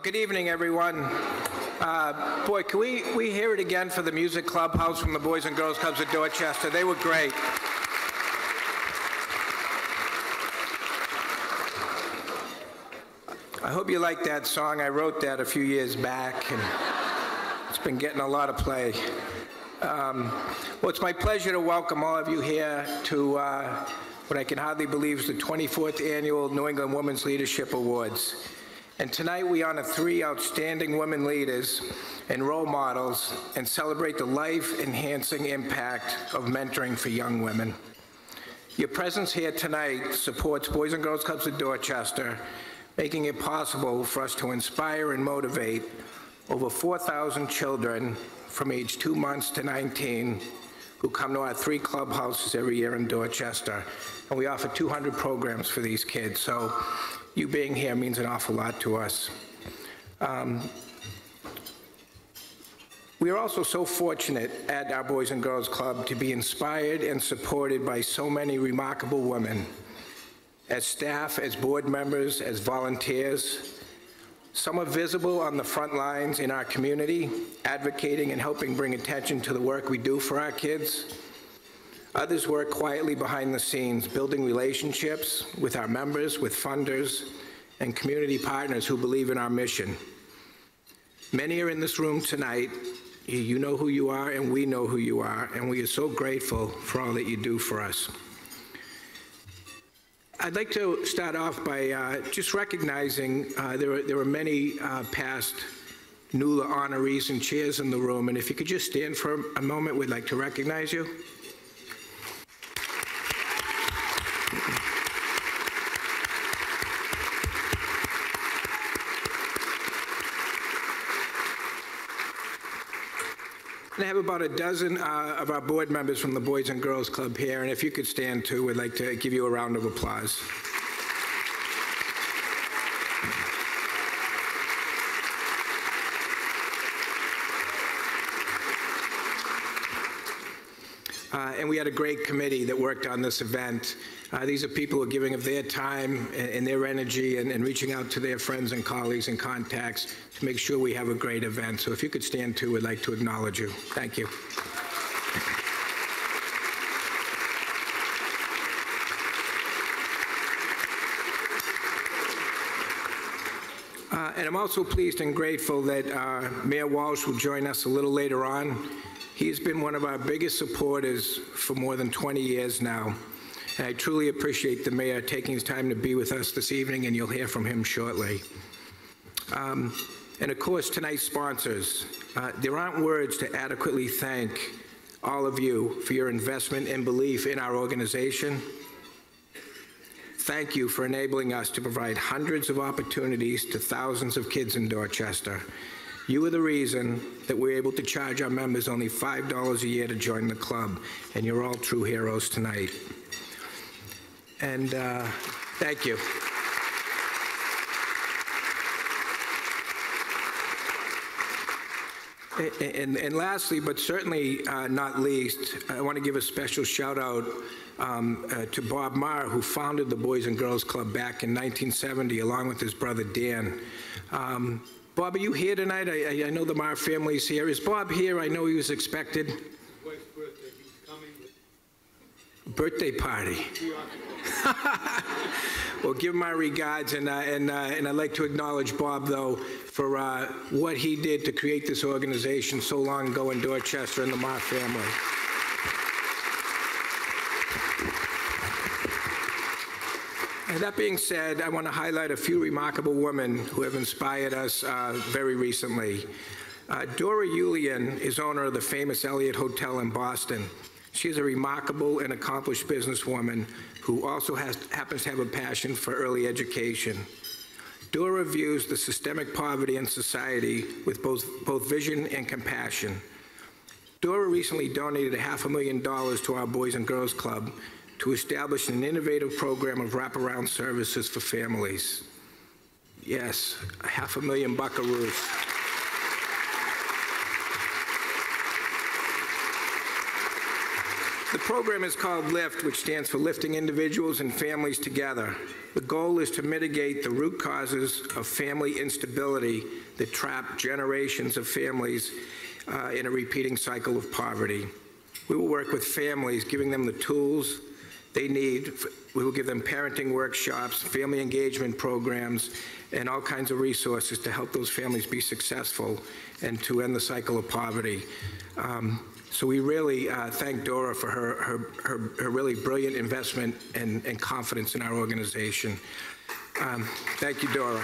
Well, good evening, everyone. Boy, can we hear it again for the Music Clubhouse from the Boys and Girls Clubs of Dorchester? They were great. I hope you like that song. I wrote that a few years back, and it's been getting a lot of play. Well, it's my pleasure to welcome all of you here to what I can hardly believe is the 24th Annual New England Women's Leadership Awards. And tonight we honor 3 outstanding women leaders and role models and celebrate the life-enhancing impact of mentoring for young women. Your presence here tonight supports Boys and Girls Clubs of Dorchester, making it possible for us to inspire and motivate over 4,000 children from age 2 months to 19 who come to our 3 clubhouses every year in Dorchester. And we offer 200 programs for these kids. So you being here means an awful lot to us. We are also so fortunate at our Boys and Girls Club to be inspired and supported by so many remarkable women, as staff, as board members, as volunteers. Some are visible on the front lines in our community, advocating and helping bring attention to the work we do for our kids. Others work quietly behind the scenes, building relationships with our members, with funders, and community partners who believe in our mission. Many are in this room tonight. You know who you are, and we know who you are, and we are so grateful for all that you do for us. I'd like to start off by just recognizing there are many past NEWLA honorees and chairs in the room, and if you could just stand for a moment, we'd like to recognize you. I have about a dozen of our board members from the Boys and Girls Club here, and if you could stand too, we'd like to give you a round of applause. And we had a great committee that worked on this event. These are people who are giving of their time and their energy and reaching out to their friends and colleagues and contacts to make sure we have a great event. So if you could stand too, we'd like to acknowledge you. Thank you. And I'm also pleased and grateful that Mayor Walsh will join us a little later on. He's been one of our biggest supporters for more than 20 years now. And I truly appreciate the mayor taking his time to be with us this evening, and you'll hear from him shortly. And of course, tonight's sponsors. There aren't words to adequately thank all of you for your investment and belief in our organization. Thank you for enabling us to provide hundreds of opportunities to thousands of kids in Dorchester. You are the reason that we're able to charge our members only $5 a year to join the club, and you're all true heroes tonight. And thank you. And lastly, but certainly not least, I want to give a special shout out to Bob Marr, who founded the Boys and Girls Club back in 1970, along with his brother Dan. Bob, are you here tonight? I know the Marr family's here. Is Bob here? I know he was expected. His wife's birthday. He's coming. Birthday party. Well, give my regards, and I'd like to acknowledge Bob, though, for what he did to create this organization so long ago in Dorchester and the Marr family. And that being said, I want to highlight a few remarkable women who have inspired us very recently. Dora Yulian is owner of the famous Elliott Hotel in Boston. She is a remarkable and accomplished businesswoman who also happens to have a passion for early education. Dora views the systemic poverty in society with both vision and compassion. Dora recently donated $500,000 to our Boys and Girls Club to establish an innovative program of wraparound services for families. Yes, $500,000 buckaroos. The program is called LIFT, which stands for Lifting Individuals and Families Together. The goal is to mitigate the root causes of family instability that trap generations of families in a repeating cycle of poverty. We will work with families, giving them the tools they need. We will give them parenting workshops, family engagement programs, and all kinds of resources to help those families be successful and to end the cycle of poverty. So we really thank Dora for her really brilliant investment and confidence in our organization. Thank you, Dora.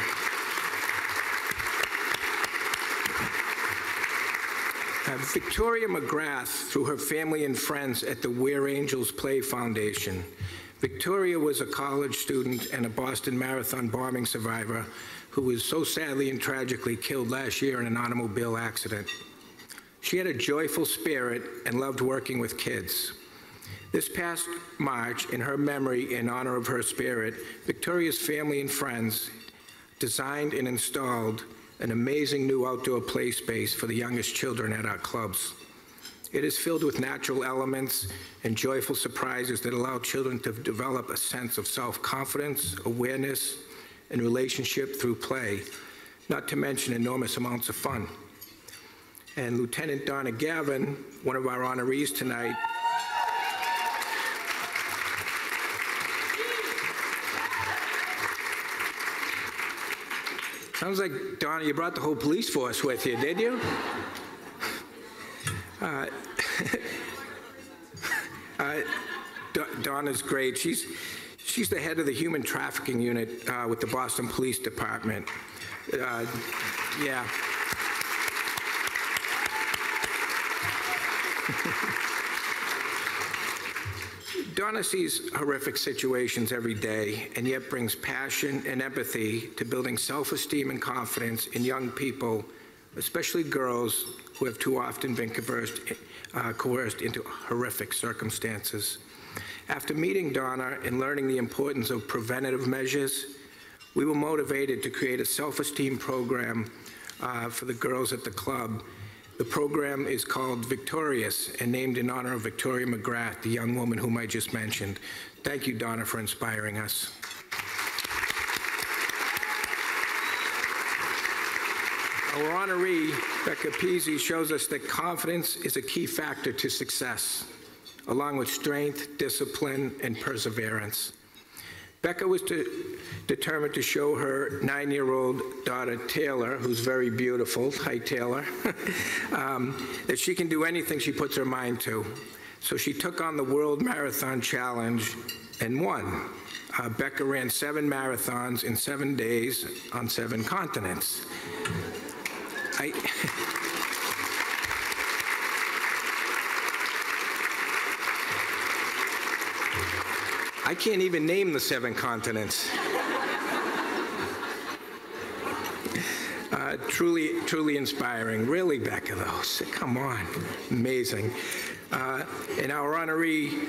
Victoria McGrath, through her family and friends at the Where Angels Play Foundation. Victoria was a college student and a Boston Marathon bombing survivor who was so sadly and tragically killed last year in an automobile accident. She had a joyful spirit and loved working with kids. This past March, in her memory, in honor of her spirit, Victoria's family and friends designed and installed an amazing new outdoor play space for the youngest children at our clubs. It is filled with natural elements and joyful surprises that allow children to develop a sense of self-confidence, awareness, and relationship through play, not to mention enormous amounts of fun. And Lieutenant Donna Gavin, one of our honorees tonight, sounds like, Donna, you brought the whole police force with you, did you? Donna's great. She's the head of the human trafficking unit with the Boston Police Department. Yeah. Donna sees horrific situations every day and yet brings passion and empathy to building self-esteem and confidence in young people, especially girls who have too often been coerced into horrific circumstances. After meeting Donna and learning the importance of preventative measures, we were motivated to create a self-esteem program for the girls at the club. The program is called Victorious and named in honor of Victoria McGrath, the young woman whom I just mentioned. Thank you, Donna, for inspiring us. Our honoree, Becca Pizzi, shows us that confidence is a key factor to success, along with strength, discipline, and perseverance. Becca was determined to show her 9-year-old daughter, Taylor, who's very beautiful, hi Taylor, that she can do anything she puts her mind to. So she took on the World Marathon Challenge and won. Becca ran 7 marathons in 7 days on 7 continents. I can't even name the 7 continents. Truly inspiring. Really, Becca, though. Come on. Amazing. And our honoree,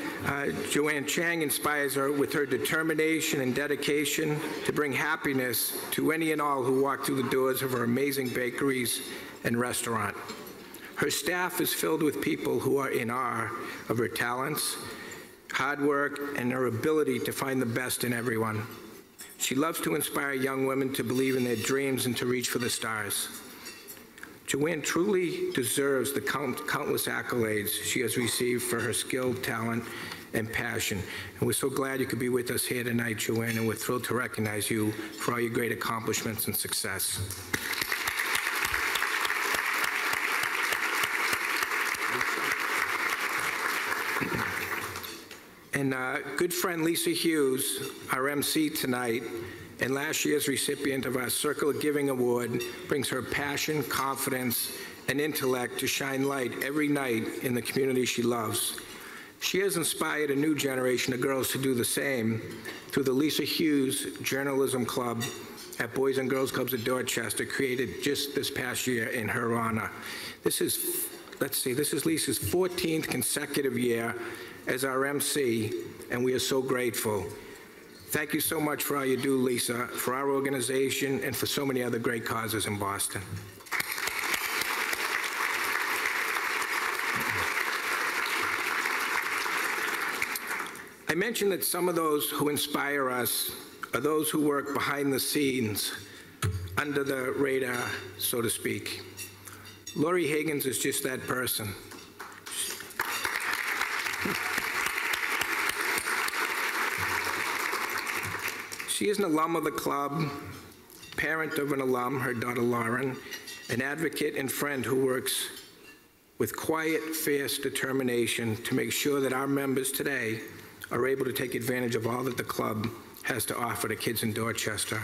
Joanne Chang, inspires her with her determination and dedication to bring happiness to any and all who walk through the doors of her amazing bakeries and restaurant. Her staff is filled with people who are in awe of her talents, hard work, and her ability to find the best in everyone. She loves to inspire young women to believe in their dreams and to reach for the stars. Joanne truly deserves the countless accolades she has received for her skill, talent, and passion. And we're so glad you could be with us here tonight, Joanne, and we're thrilled to recognize you for all your great accomplishments and success. And good friend Lisa Hughes, our MC tonight, and last year's recipient of our Circle of Giving Award, brings her passion, confidence, and intellect to shine light every night in the community she loves. She has inspired a new generation of girls to do the same through the Lisa Hughes Journalism Club at Boys and Girls Clubs of Dorchester, created just this past year in her honor. This is Lisa's 14th consecutive year as our MC, and we are so grateful. Thank you so much for all you do, Lisa, for our organization, and for so many other great causes in Boston. I mentioned that some of those who inspire us are those who work behind the scenes, under the radar, so to speak. Lori Higgins is just that person. She is an alum of the club, parent of an alum, her daughter Lauren, an advocate and friend who works with quiet, fierce determination to make sure that our members today are able to take advantage of all that the club has to offer to kids in Dorchester.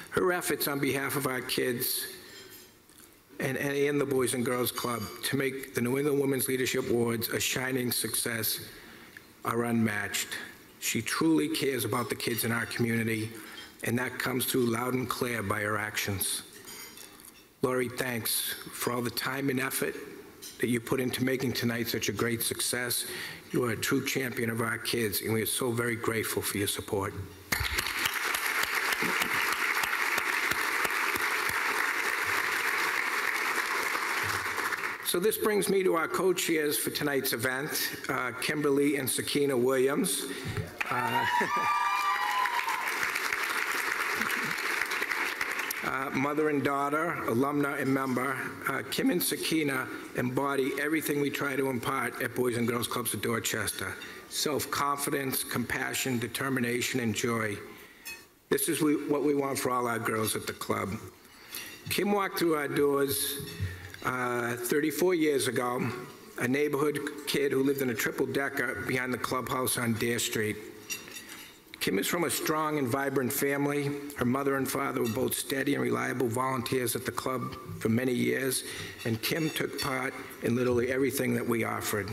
Her efforts on behalf of our kids and the Boys and Girls Club to make the New England Women's Leadership Awards a shining success are unmatched. She truly cares about the kids in our community, and that comes through loud and clear by her actions. Lori, thanks for all the time and effort that you put into making tonight such a great success. You are a true champion of our kids, and we are so very grateful for your support. So this brings me to our co-chairs for tonight's event, Kimberly and Sakina Williams. Mother and daughter, alumna and member, Kim and Sakina embody everything we try to impart at Boys and Girls Clubs of Dorchester: self-confidence, compassion, determination, and joy. This is what we want for all our girls at the club. Kim walked through our doors 34 years ago, a neighborhood kid who lived in a triple-decker behind the clubhouse on Dare Street. Kim is from a strong and vibrant family. Her mother and father were both steady and reliable volunteers at the club for many years, and Kim took part in literally everything that we offered.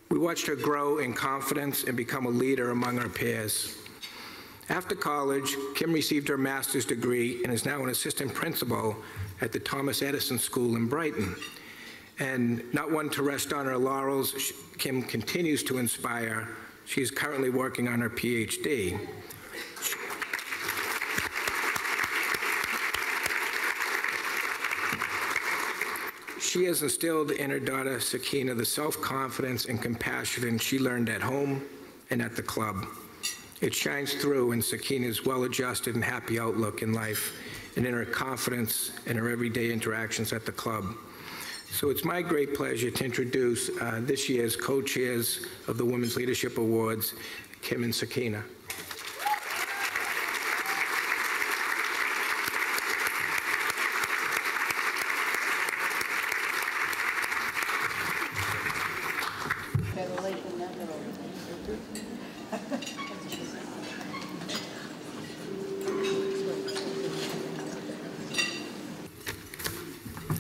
We watched her grow in confidence and become a leader among her peers. After college, Kim received her master's degree and is now an assistant principal at the Thomas Edison School in Brighton. And not one to rest on her laurels, Kim continues to inspire. She is currently working on her PhD. She has instilled in her daughter, Sakina, the self-confidence and compassion she learned at home and at the club. It shines through in Sakina's well-adjusted and happy outlook in life, and in her confidence in her everyday interactions at the club. So it's my great pleasure to introduce this year's co-chairs of the Women's Leadership Awards, Kim and Sakina.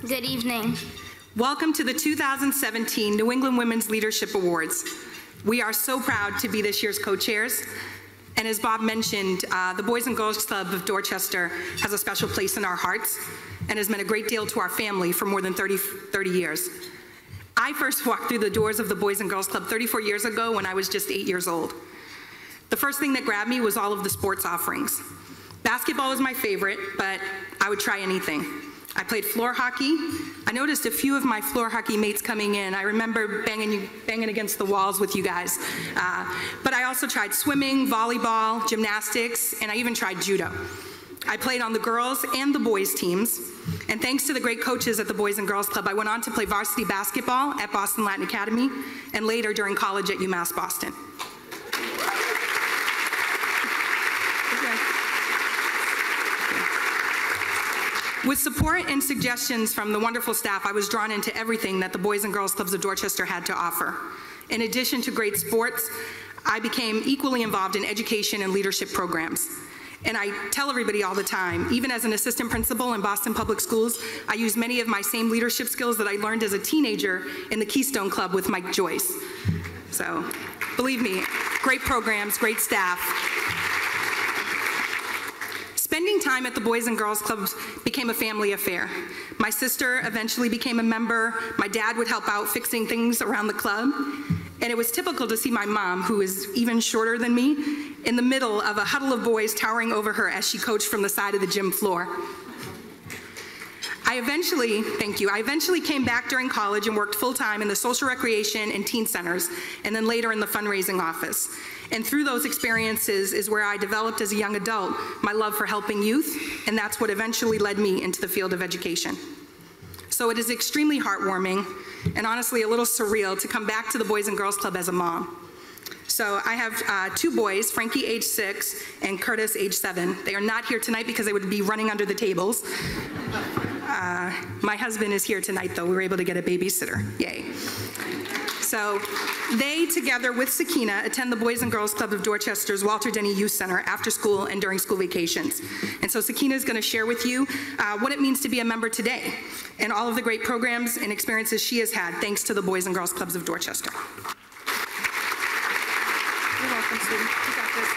Good evening. Welcome to the 2017 New England Women's Leadership Awards. We are so proud to be this year's co-chairs. And as Bob mentioned, the Boys and Girls Club of Dorchester has a special place in our hearts and has meant a great deal to our family for more than 30 years. I first walked through the doors of the Boys and Girls Club 34 years ago when I was just 8 years old. The first thing that grabbed me was all of the sports offerings. Basketball was my favorite, but I would try anything. I played floor hockey. I noticed a few of my floor hockey mates coming in. I remember banging against the walls with you guys. But I also tried swimming, volleyball, gymnastics, and I even tried judo. I played on the girls and the boys teams. And thanks to the great coaches at the Boys and Girls Club, I went on to play varsity basketball at Boston Latin Academy and later during college at UMass Boston. With support and suggestions from the wonderful staff, I was drawn into everything that the Boys and Girls Clubs of Dorchester had to offer. In addition to great sports, I became equally involved in education and leadership programs. And I tell everybody all the time, even as an assistant principal in Boston Public Schools, I use many of my same leadership skills that I learned as a teenager in the Keystone Club with Mike Joyce. So, believe me, great programs, great staff. Spending time at the Boys and Girls Clubs became a family affair. My sister eventually became a member. My dad would help out fixing things around the club. And it was typical to see my mom, who is even shorter than me, in the middle of a huddle of boys towering over her as she coached from the side of the gym floor. I eventually came back during college and worked full-time in the social recreation and teen centers, and then later in the fundraising office. And through those experiences is where I developed as a young adult my love for helping youth, and that's what eventually led me into the field of education. So it is extremely heartwarming and honestly a little surreal to come back to the Boys and Girls Club as a mom. So I have 2 boys, Frankie age 6 and Curtis age 7. They are not here tonight because they would be running under the tables. My husband is here tonight though. We were able to get a babysitter, yay. So they, together with Sakina, attend the Boys and Girls Club of Dorchester's Walter Denny Youth Center after school and during school vacations. And so Sakina is going to share with you what it means to be a member today and all of the great programs and experiences she has had thanks to the Boys and Girls Clubs of Dorchester. You're welcome, sweetie. You got this.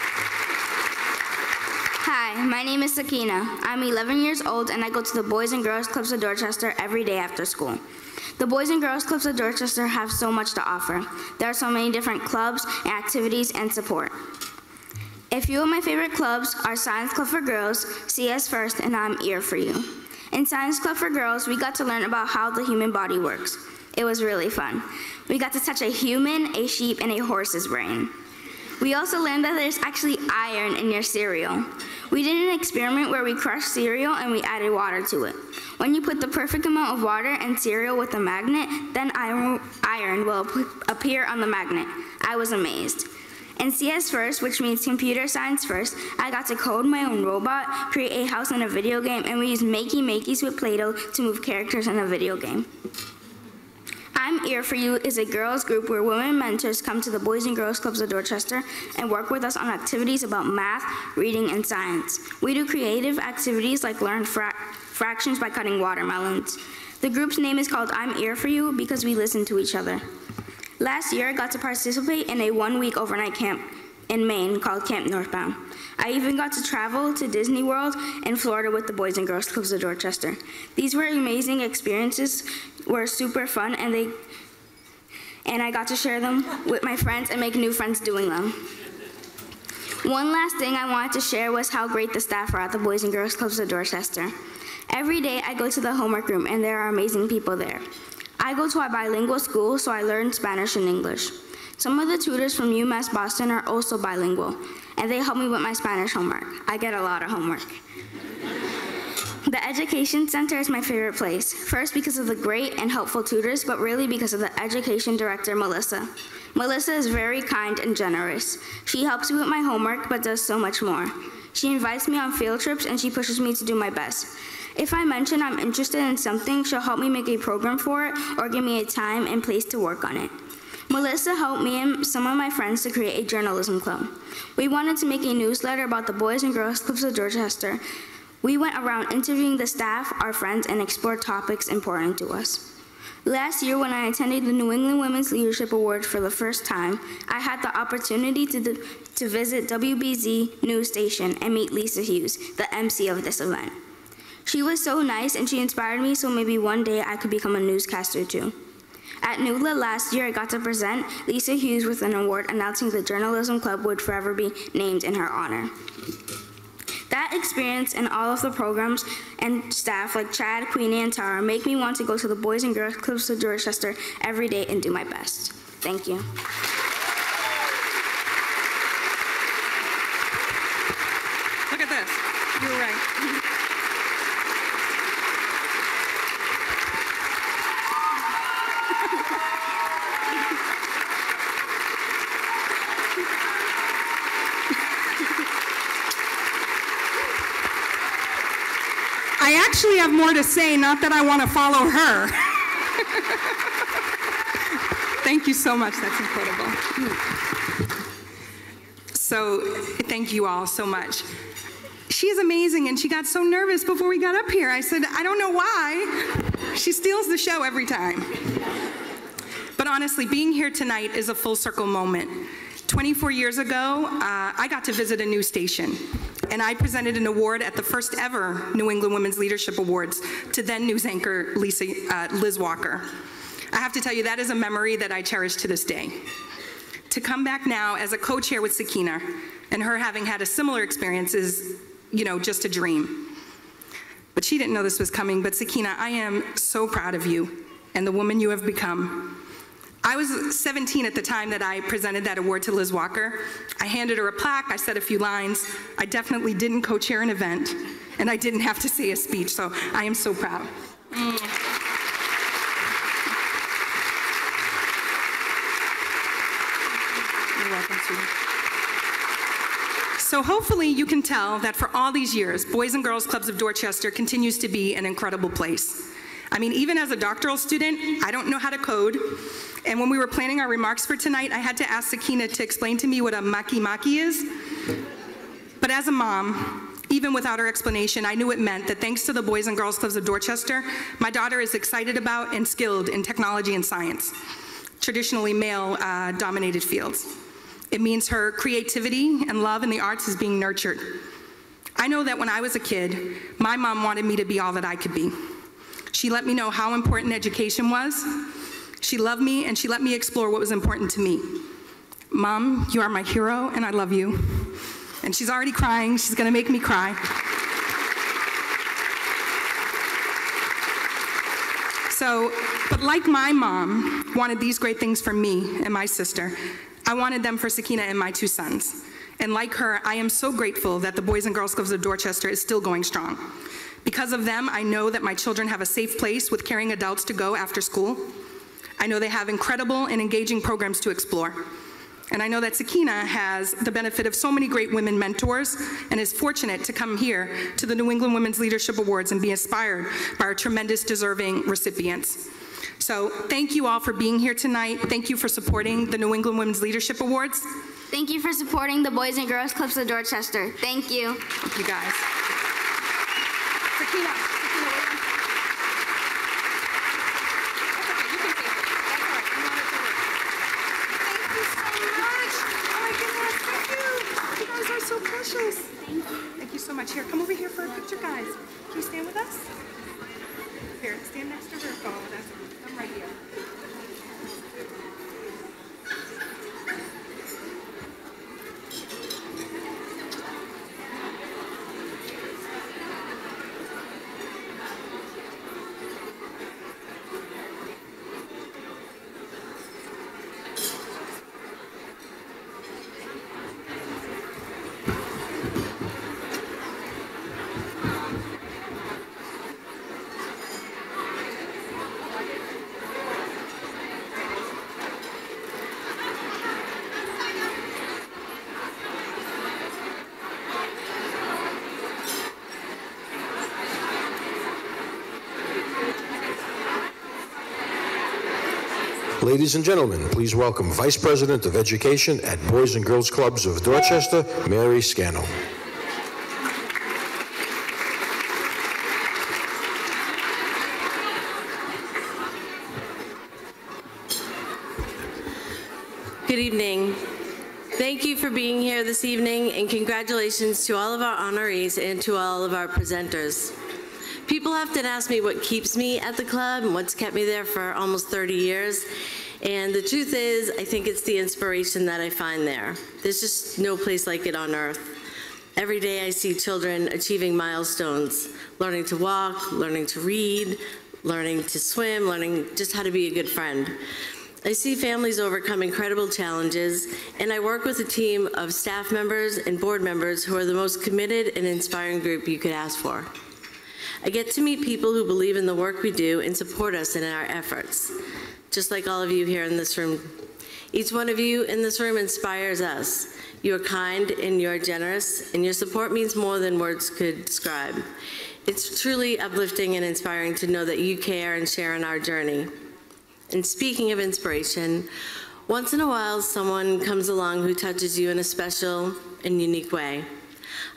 Hi, my name is Sakina. I'm 11 years old and I go to the Boys and Girls Clubs of Dorchester every day after school. The Boys and Girls Clubs of Dorchester have so much to offer. There are so many different clubs, activities, and support. A few of my favorite clubs are Science Club for Girls, CS First, and I'm Here For You. In Science Club for Girls, we got to learn about how the human body works. It was really fun. We got to touch a human, a sheep, and a horse's brain. We also learned that there's actually iron in your cereal. We did an experiment where we crushed cereal and we added water to it. When you put the perfect amount of water and cereal with a magnet, then iron will appear on the magnet. I was amazed. In CS First, which means Computer Science First, I got to code my own robot, create a house in a video game, and we used Makey-Makeys with Play-Doh to move characters in a video game. I'm Here For You is a girls group where women mentors come to the Boys and Girls Clubs of Dorchester and work with us on activities about math, reading, and science. We do creative activities like learn fractions by cutting watermelons. The group's name is called I'm Here For You because we listen to each other. Last year, I got to participate in a 1-week overnight camp in Maine called Camp Northbound. I even got to travel to Disney World in Florida with the Boys and Girls Clubs of Dorchester. These were amazing experiences, were super fun, and I got to share them with my friends and make new friends doing them. One last thing I wanted to share was how great the staff are at the Boys and Girls Clubs of Dorchester. Every day I go to the homework room and there are amazing people there. I go to a bilingual school, so I learn Spanish and English. Some of the tutors from UMass Boston are also bilingual, and they help me with my Spanish homework. I get a lot of homework. The Education Center is my favorite place, first because of the great and helpful tutors, but really because of the education director, Melissa. Melissa is very kind and generous. She helps me with my homework, but does so much more. She invites me on field trips, and she pushes me to do my best. If I mention I'm interested in something, she'll help me make a program for it or give me a time and place to work on it. Melissa helped me and some of my friends to create a journalism club. We wanted to make a newsletter about the Boys and Girls Clubs of Dorchester. We went around interviewing the staff, our friends, and explored topics important to us. Last year, when I attended the New England Women's Leadership Awards for the first time, I had the opportunity to visit WBZ News Station and meet Lisa Hughes, the MC of this event. She was so nice and she inspired me, so maybe one day I could become a newscaster too. At NEWLA last year, I got to present Lisa Hughes with an award announcing the Journalism Club would forever be named in her honor. That experience and all of the programs and staff like Chad, Queenie, and Tara make me want to go to the Boys and Girls Clubs of Dorchester every day and do my best. Thank you. Look at this. You were right. I actually have more to say, not that I want to follow her. Thank you so much, that's incredible. So, thank you all so much. She's amazing, and she got so nervous before we got up here. I said, I don't know why. She steals the show every time. But honestly, being here tonight is a full circle moment. 24 years ago, I got to visit a news station, and I presented an award at the first ever New England Women's Leadership Awards to then news anchor Liz Walker. I have to tell you, that is a memory that I cherish to this day. To come back now as a co-chair with Sakina, and her having had a similar experience is, just a dream. But she didn't know this was coming. But Sakina, I am so proud of you and the woman you have become. I was 17 at the time that I presented that award to Liz Walker. I handed her a plaque, I said a few lines. I definitely didn't co-chair an event, and I didn't have to say a speech, so I am so proud. You're welcome, sweetie. So hopefully you can tell that for all these years, Boys and Girls Clubs of Dorchester continues to be an incredible place. I mean, even as a doctoral student, I don't know how to code. And when we were planning our remarks for tonight, I had to ask Sakina to explain to me what a maki-maki is. But as a mom, even without her explanation, I knew it meant that thanks to the Boys and Girls Clubs of Dorchester, my daughter is excited about and skilled in technology and science, traditionally male-dominated fields. It means her creativity and love in the arts is being nurtured. I know that when I was a kid, my mom wanted me to be all that I could be. She let me know how important education was. She loved me, and she let me explore what was important to me. Mom, you are my hero, and I love you. And she's already crying. She's gonna make me cry. So, but like my mom wanted these great things for me and my sister, I wanted them for Sakina and my two sons. And like her, I am so grateful that the Boys and Girls Clubs of Dorchester is still going strong. Because of them, I know that my children have a safe place with caring adults to go after school. I know they have incredible and engaging programs to explore. And I know that Sakina has the benefit of so many great women mentors and is fortunate to come here to the New England Women's Leadership Awards and be inspired by our tremendous deserving recipients. So thank you all for being here tonight. Thank you for supporting the New England Women's Leadership Awards. Thank you for supporting the Boys and Girls Clubs of Dorchester. Thank you. Thank you, guys. Sakina, wait. That's okay, you can take it. That's all right, you want it to work. Thank you so much. Oh my goodness, thank you. You guys are so precious. Thank you. Thank you so much. Here, come over here for a picture, guys. Can you stand with us? Here, stand next to her. Oh, I'm right here. Ladies and gentlemen, please welcome Vice President of Education at Boys and Girls Clubs of Dorchester, Mary Scannell. Good evening. Thank you for being here this evening, and congratulations to all of our honorees and to all of our presenters. People often ask me what keeps me at the club and what's kept me there for almost 30 years. And the truth is, I think it's the inspiration that I find there. There's just no place like it on earth. Every day I see children achieving milestones, learning to walk, learning to read, learning to swim, learning just how to be a good friend. I see families overcome incredible challenges, and I work with a team of staff members and board members who are the most committed and inspiring group you could ask for. I get to meet people who believe in the work we do and support us in our efforts, just like all of you here in this room. Each one of you in this room inspires us. You are kind and you are generous, and your support means more than words could describe. It's truly uplifting and inspiring to know that you care and share in our journey. And speaking of inspiration, once in a while someone comes along who touches you in a special and unique way.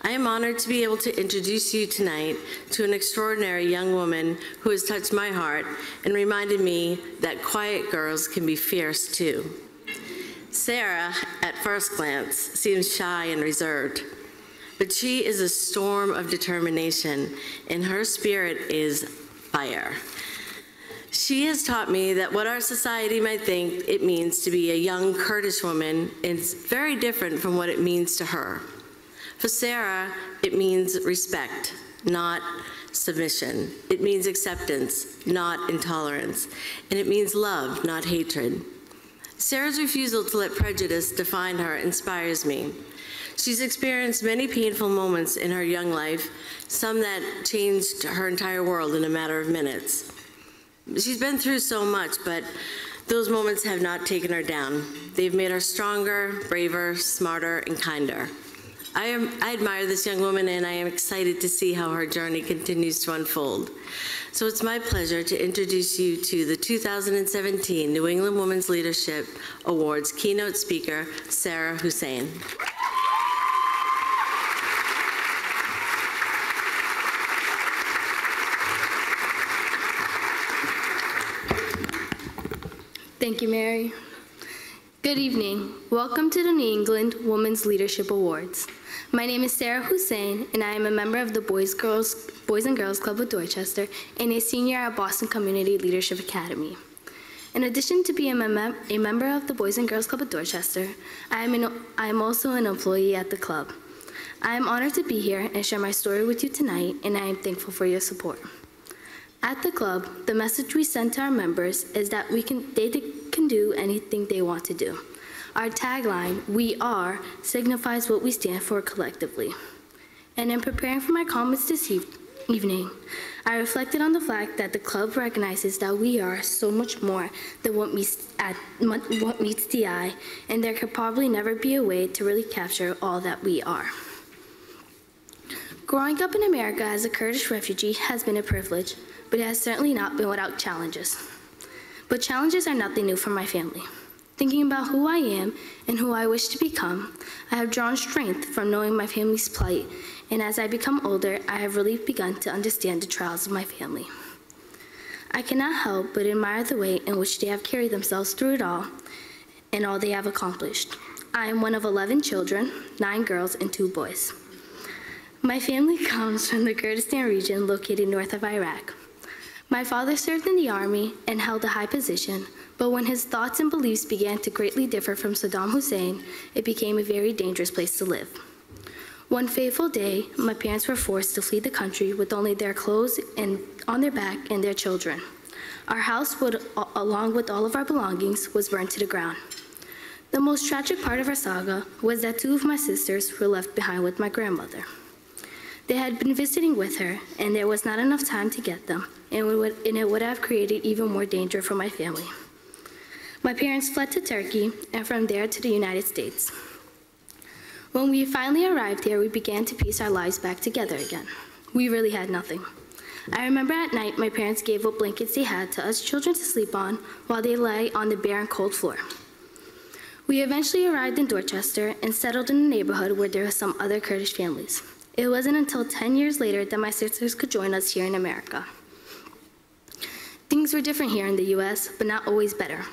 I am honored to be able to introduce you tonight to an extraordinary young woman who has touched my heart and reminded me that quiet girls can be fierce too. Sarah, at first glance, seems shy and reserved, but she is a storm of determination, and her spirit is fire. She has taught me that what our society might think it means to be a young Kurdish woman is very different from what it means to her. For Sarah, it means respect, not submission. It means acceptance, not intolerance. And it means love, not hatred. Sarah's refusal to let prejudice define her inspires me. She's experienced many painful moments in her young life, some that changed her entire world in a matter of minutes. She's been through so much, but those moments have not taken her down. They've made her stronger, braver, smarter, and kinder. I admire this young woman, and I am excited to see how her journey continues to unfold. So it's my pleasure to introduce you to the 2017 New England Women's Leadership Awards keynote speaker, Sarah Hussein. Thank you, Mary. Good evening. Welcome to the New England Women's Leadership Awards. My name is Sarah Hussein, and I am a member of the Boys and Girls Club of Dorchester and a senior at Boston Community Leadership Academy. In addition to being a member of the Boys and Girls Club of Dorchester, I am also an employee at the club. I am honored to be here and share my story with you tonight, and I am thankful for your support. At the club, the message we send to our members is that they can do anything they want to do. Our tagline, "We Are," signifies what we stand for collectively. And in preparing for my comments this evening, I reflected on the fact that the club recognizes that we are so much more than what meets the eye, and there could probably never be a way to really capture all that we are. Growing up in America as a Kurdish refugee has been a privilege, but it has certainly not been without challenges. But challenges are nothing new for my family. Thinking about who I am and who I wish to become, I have drawn strength from knowing my family's plight, and as I become older, I have really begun to understand the trials of my family. I cannot help but admire the way in which they have carried themselves through it all and all they have accomplished. I am one of 11 children, 9 girls and 2 boys. My family comes from the Kurdistan region located north of Iraq. My father served in the army and held a high position, but when his thoughts and beliefs began to greatly differ from Saddam Hussein, it became a very dangerous place to live. One fateful day, my parents were forced to flee the country with only their clothes on their back and their children. Our house, along with all of our belongings, was burned to the ground. The most tragic part of our saga was that 2 of my sisters were left behind with my grandmother. They had been visiting with her, and there was not enough time to get them, and it would have created even more danger for my family. My parents fled to Turkey, and from there to the United States. When we finally arrived here, we began to piece our lives back together again. We really had nothing. I remember at night, my parents gave what blankets they had to us children to sleep on while they lay on the bare and cold floor. We eventually arrived in Dorchester and settled in a neighborhood where there were some other Kurdish families. It wasn't until 10 years later that my sisters could join us here in America. Things were different here in the US, but not always better.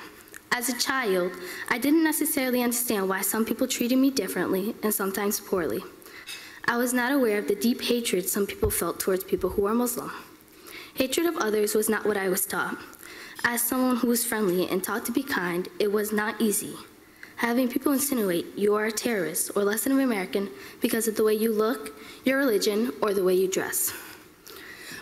As a child, I didn't necessarily understand why some people treated me differently and sometimes poorly. I was not aware of the deep hatred some people felt towards people who are Muslim. Hatred of others was not what I was taught. As someone who was friendly and taught to be kind, it was not easy. Having people insinuate you are a terrorist or less than an American because of the way you look, your religion, or the way you dress.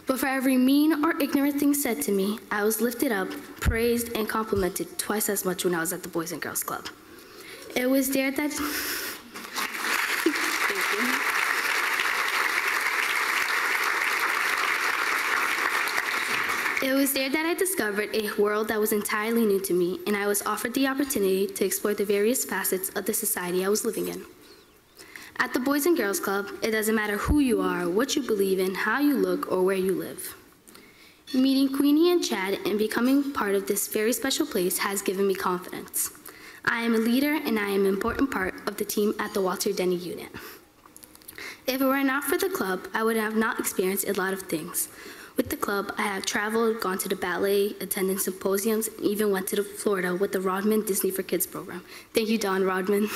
But for every mean or ignorant thing said to me, I was lifted up, praised, and complimented twice as much when I was at the Boys and Girls Club. It was there that... Thank you. It was there that I discovered a world that was entirely new to me, and I was offered the opportunity to explore the various facets of the society I was living in. At the Boys and Girls Club, it doesn't matter who you are, what you believe in, how you look, or where you live. Meeting Queenie and Chad and becoming part of this very special place has given me confidence. I am a leader, and I am an important part of the team at the Walter Denny unit. If it were not for the club, I would have not experienced a lot of things. With the club, I have traveled, gone to the ballet, attended symposiums, and even went to Florida with the Rodman Disney for Kids program. Thank you, Don Rodman.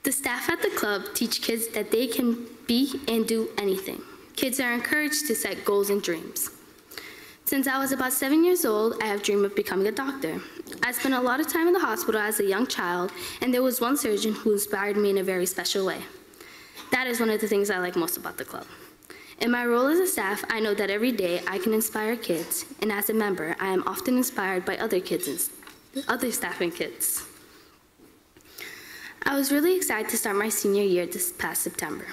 The staff at the club teach kids that they can be and do anything. Kids are encouraged to set goals and dreams. Since I was about 7 years old, I have dreamed of becoming a doctor. I spent a lot of time in the hospital as a young child, and there was one surgeon who inspired me in a very special way. That is one of the things I like most about the club. In my role as a staff, I know that every day I can inspire kids, and as a member, I am often inspired by other staff and kids. I was really excited to start my senior year this past September.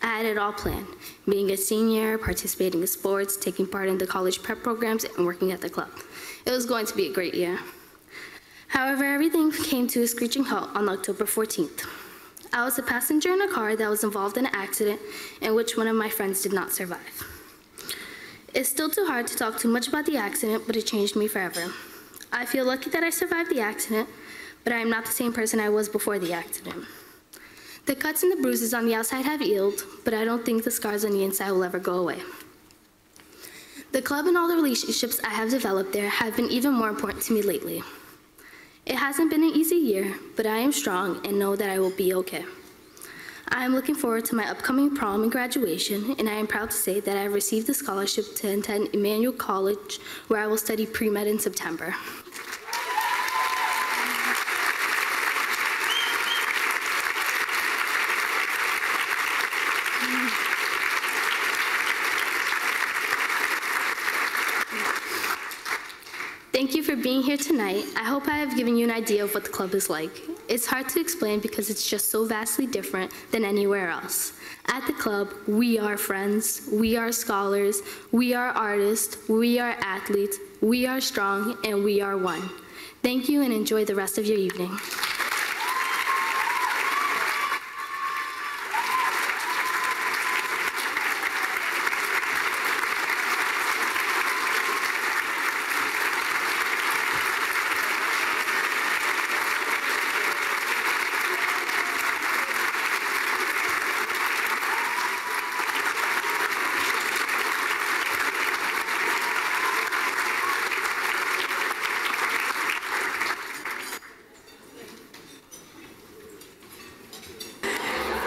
I had it all planned, being a senior, participating in sports, taking part in the college prep programs, and working at the club. It was going to be a great year. However, everything came to a screeching halt on October 14th. I was a passenger in a car that was involved in an accident in which one of my friends did not survive. It's still too hard to talk too much about the accident, but it changed me forever. I feel lucky that I survived the accident, but I am not the same person I was before the accident. The cuts and the bruises on the outside have healed, but I don't think the scars on the inside will ever go away. The club and all the relationships I have developed there have been even more important to me lately. It hasn't been an easy year, but I am strong and know that I will be okay. I am looking forward to my upcoming prom and graduation, and I am proud to say that I have received a scholarship to attend Emmanuel College, where I will study pre-med in September. Thank you for being here tonight. I hope I have given you an idea of what the club is like. It's hard to explain because it's just so vastly different than anywhere else. At the club, we are friends, we are scholars, we are artists, we are athletes, we are strong, and we are one. Thank you and enjoy the rest of your evening.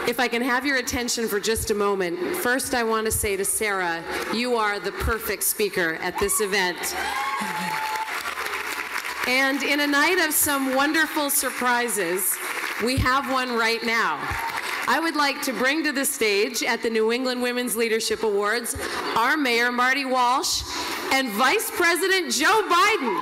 If I can have your attention for just a moment, first I want to say to Sarah, you are the perfect speaker at this event. And in a night of some wonderful surprises, we have one right now. I would like to bring to the stage at the New England Women's Leadership Awards our Mayor, Marty Walsh, and Vice President Joe Biden.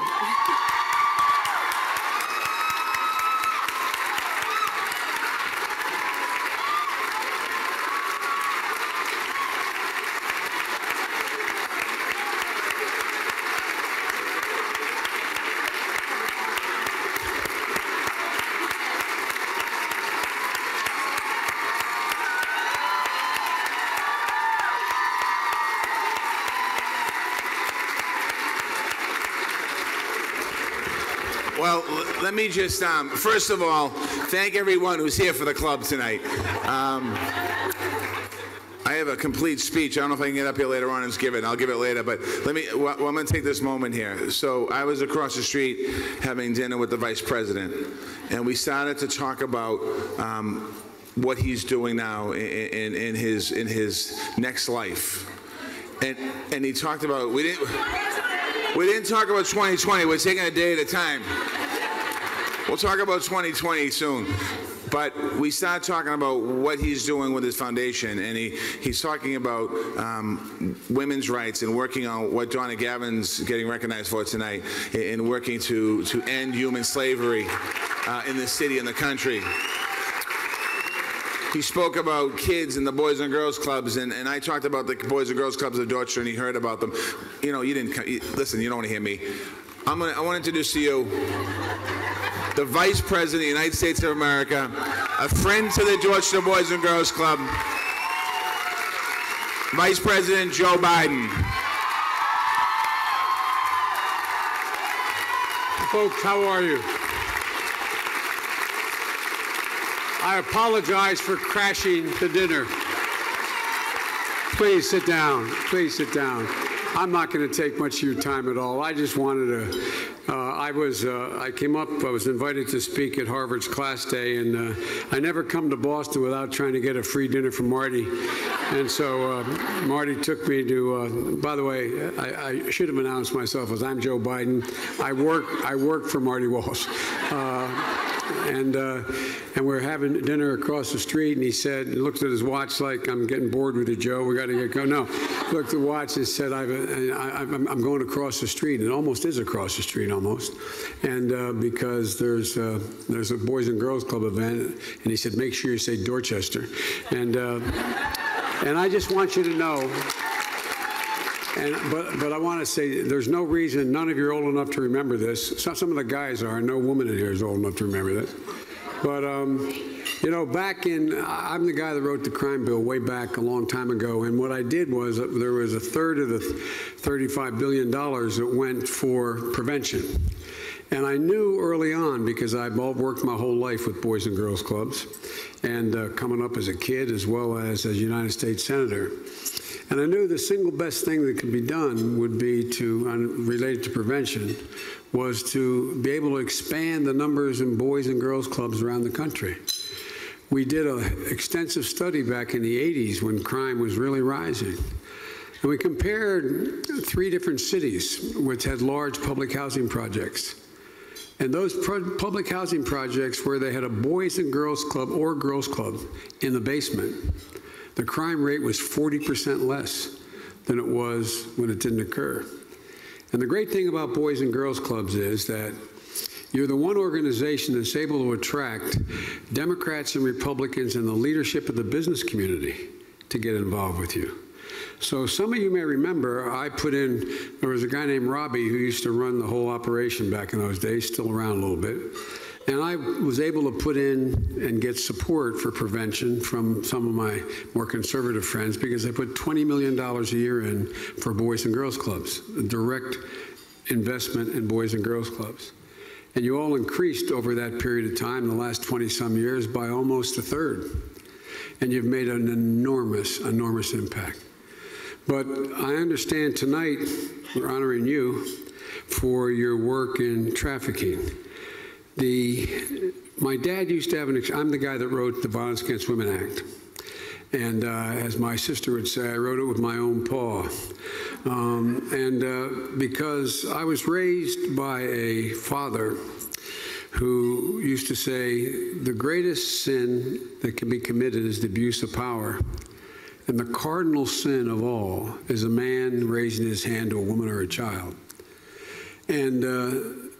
Well, let me just, first of all, thank everyone who's here for the club tonight. I have a complete speech. I don't know if I can get up here later on and give it. I'll give it later. But let me, well, I'm going to take this moment here. So I was across the street having dinner with the Vice President, and we started to talk about what he's doing now in his next life. And he talked about, we didn't talk about 2020. We're taking a day at a time. We'll talk about 2020 soon. But we started talking about what he's doing with his foundation, and he's talking about women's rights and working on what Donna Gavin's getting recognized for tonight, in working to end human slavery in the city and the country. He spoke about kids and the Boys and Girls Clubs, and I talked about the Boys and Girls Clubs of Dorchester, and he heard about them. You know, you didn't, listen, you don't want to hear me. I want to introduce to you the Vice President of the United States of America, a friend to the Dorchester Boys and Girls Club, Vice President Joe Biden. Folks, how are you? I apologize for crashing the dinner. Please sit down. Please sit down. I'm not going to take much of your time at all. I just wanted to, I came up, I was invited to speak at Harvard's Class Day, and I never come to Boston without trying to get a free dinner from Marty. And so Marty took me to, by the way, I should have announced myself as I'm Joe Biden. I work for Marty Walsh. And we're having dinner across the street, and he said, he looked at his watch like, I'm getting bored with you, Joe. We got to get going. No, looked at the watch and said, I'm going across the street. And it almost is across the street, almost. And because there's a Boys and Girls Club event, and he said, make sure you say Dorchester. And I just want you to know. But I want to say there's no reason, none of you are old enough to remember this. Some of the guys are. No woman in here is old enough to remember this. But, you know, I'm the guy that wrote the crime bill way back a long time ago. And what I did was there was a third of the $35 billion that went for prevention. And I knew early on, because I've worked my whole life with Boys and Girls Clubs, and coming up as a kid as well as United States Senator. And I knew the single best thing that could be done would be related to prevention, was to be able to expand the numbers in Boys and Girls Clubs around the country. We did an extensive study back in the 80s when crime was really rising. And we compared 3 different cities which had large public housing projects. And those public housing projects where they had a Boys and Girls Club or Girls Club in the basement, the crime rate was 40% less than it was when it didn't occur. And the great thing about Boys and Girls Clubs is that you're the one organization that's able to attract Democrats and Republicans and the leadership of the business community to get involved with you. So some of you may remember there was a guy named Robbie who used to run the whole operation back in those days, still around a little bit. And I was able to put in and get support for prevention from some of my more conservative friends because I put $20 million a year in for Boys and Girls Clubs, a direct investment in Boys and Girls Clubs. And you all increased over that period of time, the last 20-some years, by almost a third. And you've made an enormous, enormous impact. But I understand tonight we're honoring you for your work in trafficking. My dad used to have I'm the guy that wrote the Violence Against Women Act. And as my sister would say, I wrote it with my own paw. Because I was raised by a father who used to say, the greatest sin that can be committed is the abuse of power. And the cardinal sin of all is a man raising his hand to a woman or a child. And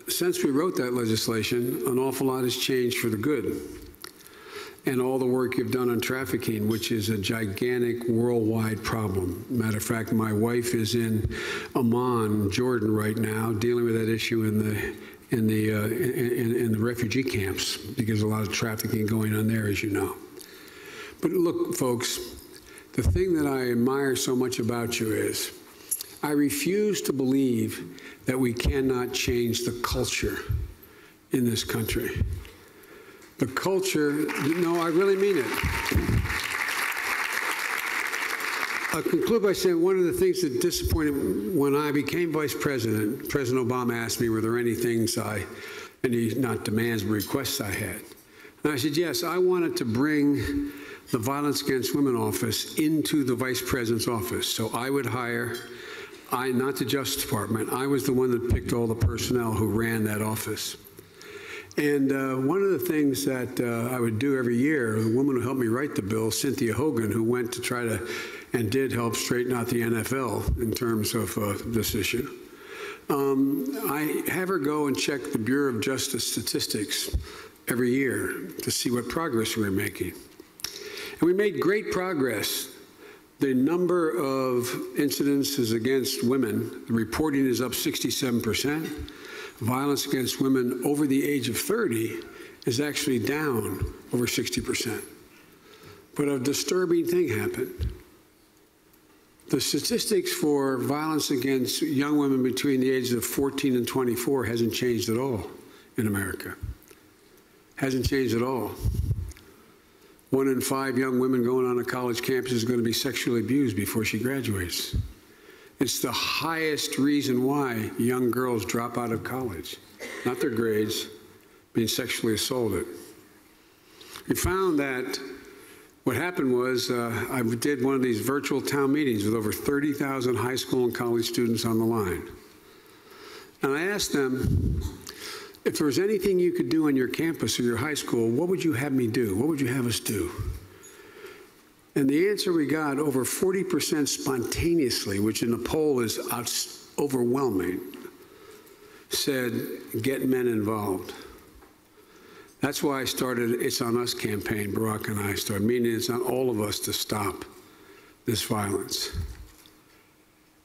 since we wrote that legislation, an awful lot has changed for the good. And all the work you've done on trafficking, which is a gigantic worldwide problem. Matter of fact, my wife is in Amman, Jordan right now, dealing with that issue in the refugee camps, because a lot of trafficking going on there, as you know. But look, folks, the thing that I admire so much about you is I refuse to believe that we cannot change the culture in this country. The culture, no, I really mean it. I'll conclude by saying one of the things that disappointed when I became vice president, President Obama asked me, were there any things not demands, but requests I had? And I said, yes, I wanted to bring the Violence Against Women office into the vice president's office. So I would hire, not the Justice Department, I was the one that picked all the personnel who ran that office. And one of the things that I would do every year, the woman who helped me write the bill, Cynthia Hogan, who went to try to, and did help straighten out the NFL in terms of this issue, I have her go and check the Bureau of Justice statistics every year to see what progress we were making. And we made great progress. The number of incidences against women, the reporting is up 67%. Violence against women over the age of 30 is actually down over 60%. But a disturbing thing happened. The statistics for violence against young women between the ages of 14 and 24 hasn't changed at all in America. Hasn't changed at all. 1 in 5 young women going on a college campus is going to be sexually abused before she graduates. It's the highest reason why young girls drop out of college. Not their grades, being sexually assaulted. We found that what happened was I did one of these virtual town meetings with over 30,000 high school and college students on the line. And I asked them, if there was anything you could do on your campus or your high school, what would you have me do? What would you have us do? And the answer we got, over 40% spontaneously, which in the poll is overwhelming, said, get men involved. That's why I started It's On Us campaign, Barack and I started, meaning it's on all of us to stop this violence.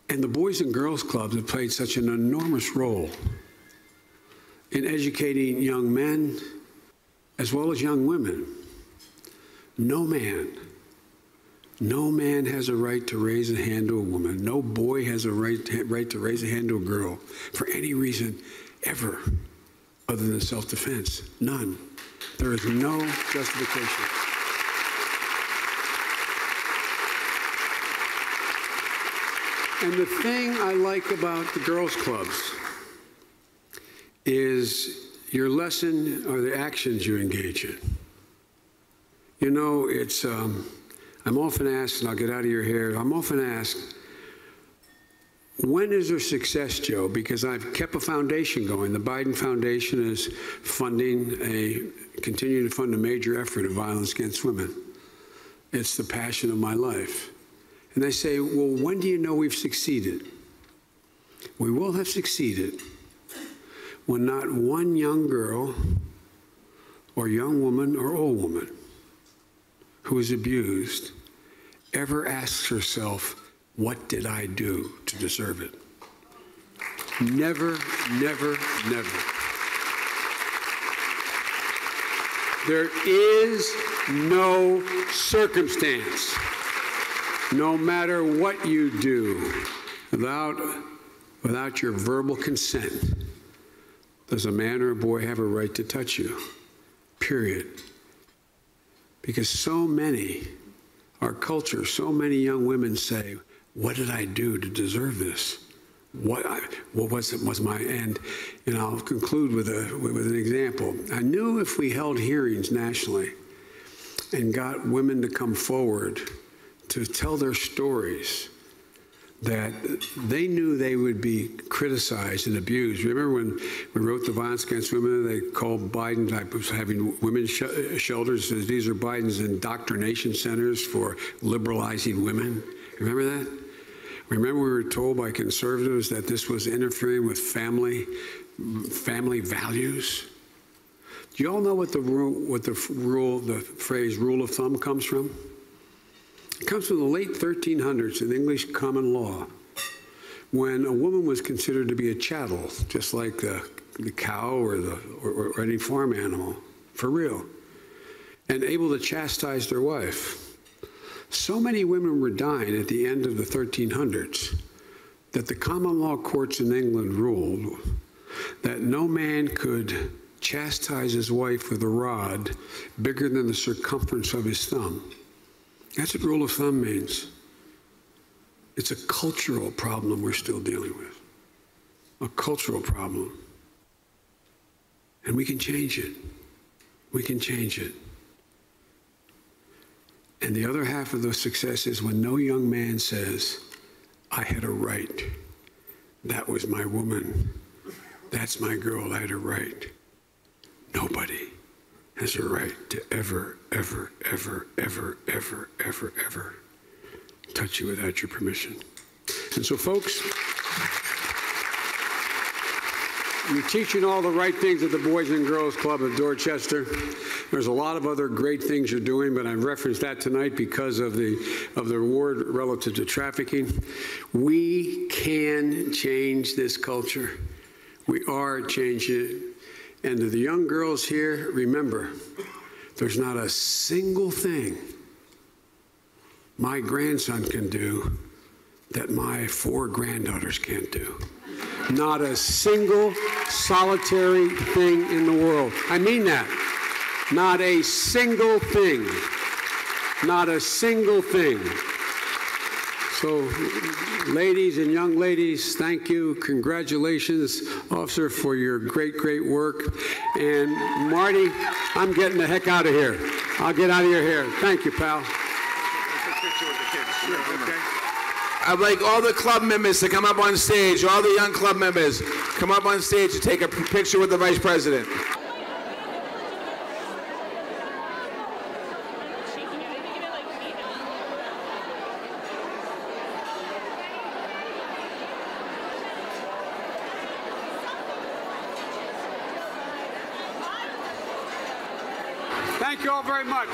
And the Boys and Girls Clubs have played such an enormous role in educating young men as well as young women. No man has a right to raise a hand to a woman. No boy has a right to raise a hand to a girl for any reason ever other than self-defense. None. There is no justification. And the thing I like about the girls' clubs is your lesson are the actions you engage in. You know, it's, I'm often asked, and I'll get out of your hair, I'm often asked, when is there success, Joe? Because I've kept a foundation going. The Biden Foundation is continuing to fund a major effort of violence against women. It's the passion of my life. And they say, well, when do you know we've succeeded? We will have succeeded when not one young girl or young woman or old woman who is abused ever asks herself, what did I do to deserve it? Never, never, never. There is no circumstance, no matter what you do, without your verbal consent, does a man or a boy have a right to touch you, period. Because so many, our culture, so many young women say, what did I do to deserve this? What was my end? And I'll conclude with an example. I knew if we held hearings nationally and got women to come forward to tell their stories, that they knew they would be criticized and abused. Remember when we wrote the Violence Against Women, they called Biden, I was having women's shelters, these are Biden's indoctrination centers for liberalizing women. Remember that? Remember we were told by conservatives that this was interfering with family values? Do you all know what the phrase rule of thumb comes from? It comes from the late 1300s in English common law, when a woman was considered to be a chattel, just like the cow or any farm animal, for real, and able to chastise their wife. So many women were dying at the end of the 1300s that the common law courts in England ruled that no man could chastise his wife with a rod bigger than the circumference of his thumb. That's what rule of thumb means. It's a cultural problem we're still dealing with. A cultural problem. And we can change it. We can change it. And the other half of the success is when no young man says, I had a right. That was my woman. That's my girl. I had a right. Nobody has a right to ever, ever, ever, ever, ever, ever, ever touch you without your permission. And so, folks, you're teaching all the right things at the Boys and Girls Club of Dorchester. There's a lot of other great things you're doing, but I've referenced that tonight because of the reward relative to trafficking. We can change this culture. We are changing it. And to the young girls here, remember, there's not a single thing my grandson can do that my 4 granddaughters can't do. Not a single solitary thing in the world. I mean that. Not a single thing. Not a single thing. So, ladies and young ladies, thank you. Congratulations, officer, for your great, great work. And Marty, I'm getting the heck out of here. I'll get out of your hair. Thank you, pal. I'd like all the club members to come up on stage, all the young club members, come up on stage to take a picture with the Vice President. Thank you all very much.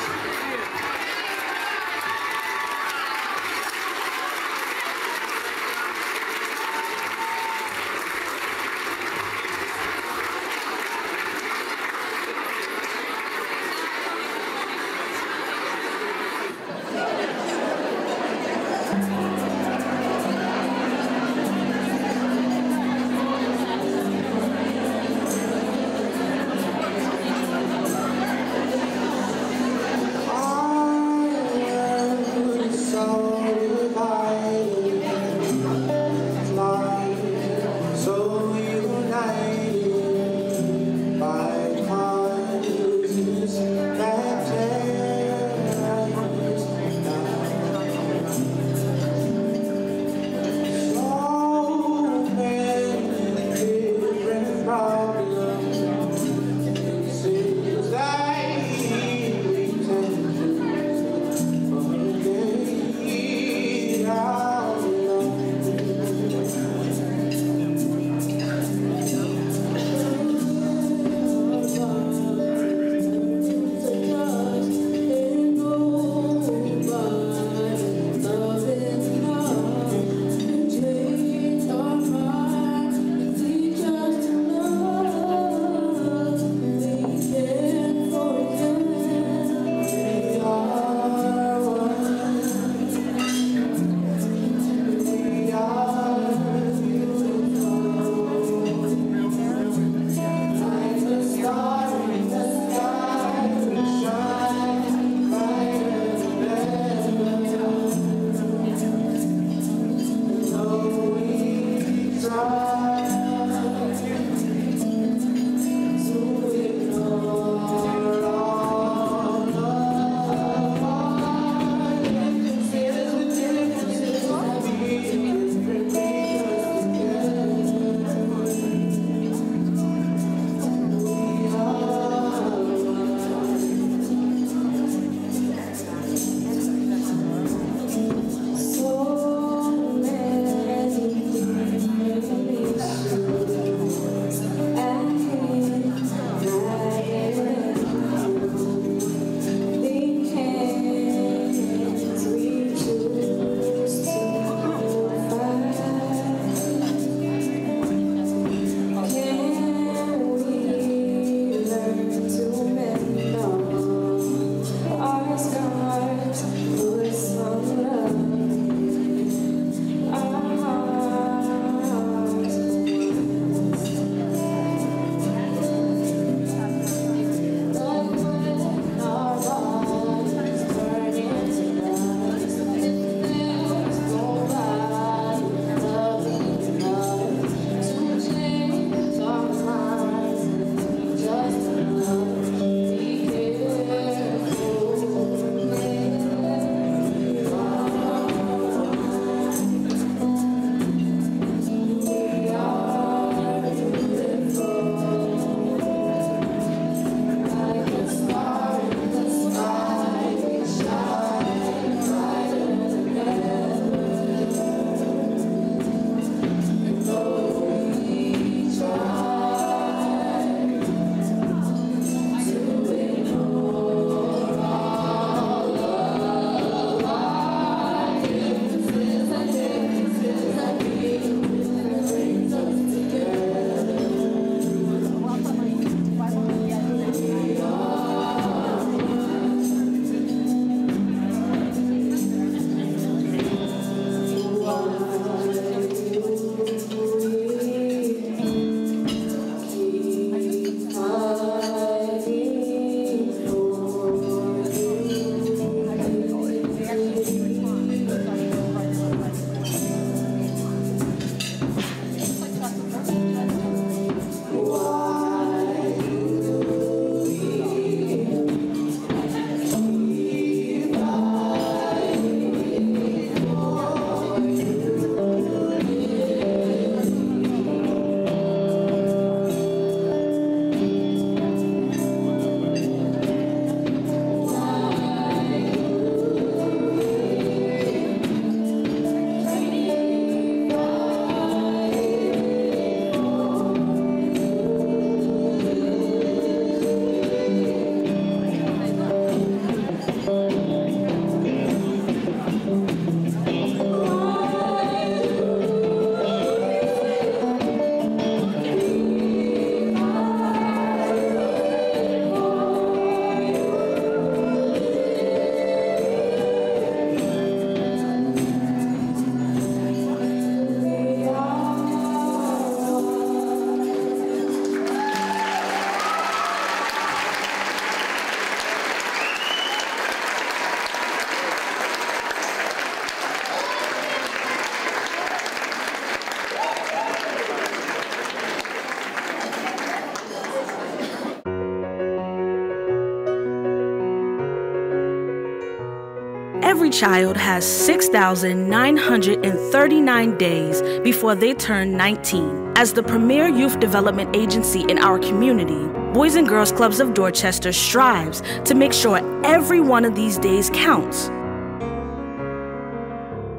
Every child has 6,939 days before they turn 19. As the premier youth development agency in our community, Boys and Girls Clubs of Dorchester strives to make sure every one of these days counts.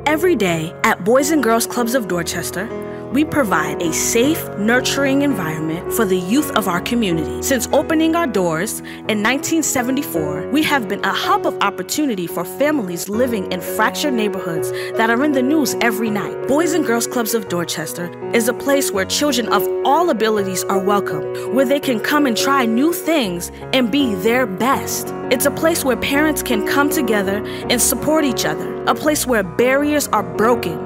Every day at Boys and Girls Clubs of Dorchester, we provide a safe, nurturing environment for the youth of our community. Since opening our doors in 1974, we have been a hub of opportunity for families living in fractured neighborhoods that are in the news every night. Boys and Girls Clubs of Dorchester is a place where children of all abilities are welcome, where they can come and try new things and be their best. It's a place where parents can come together and support each other, a place where barriers are broken,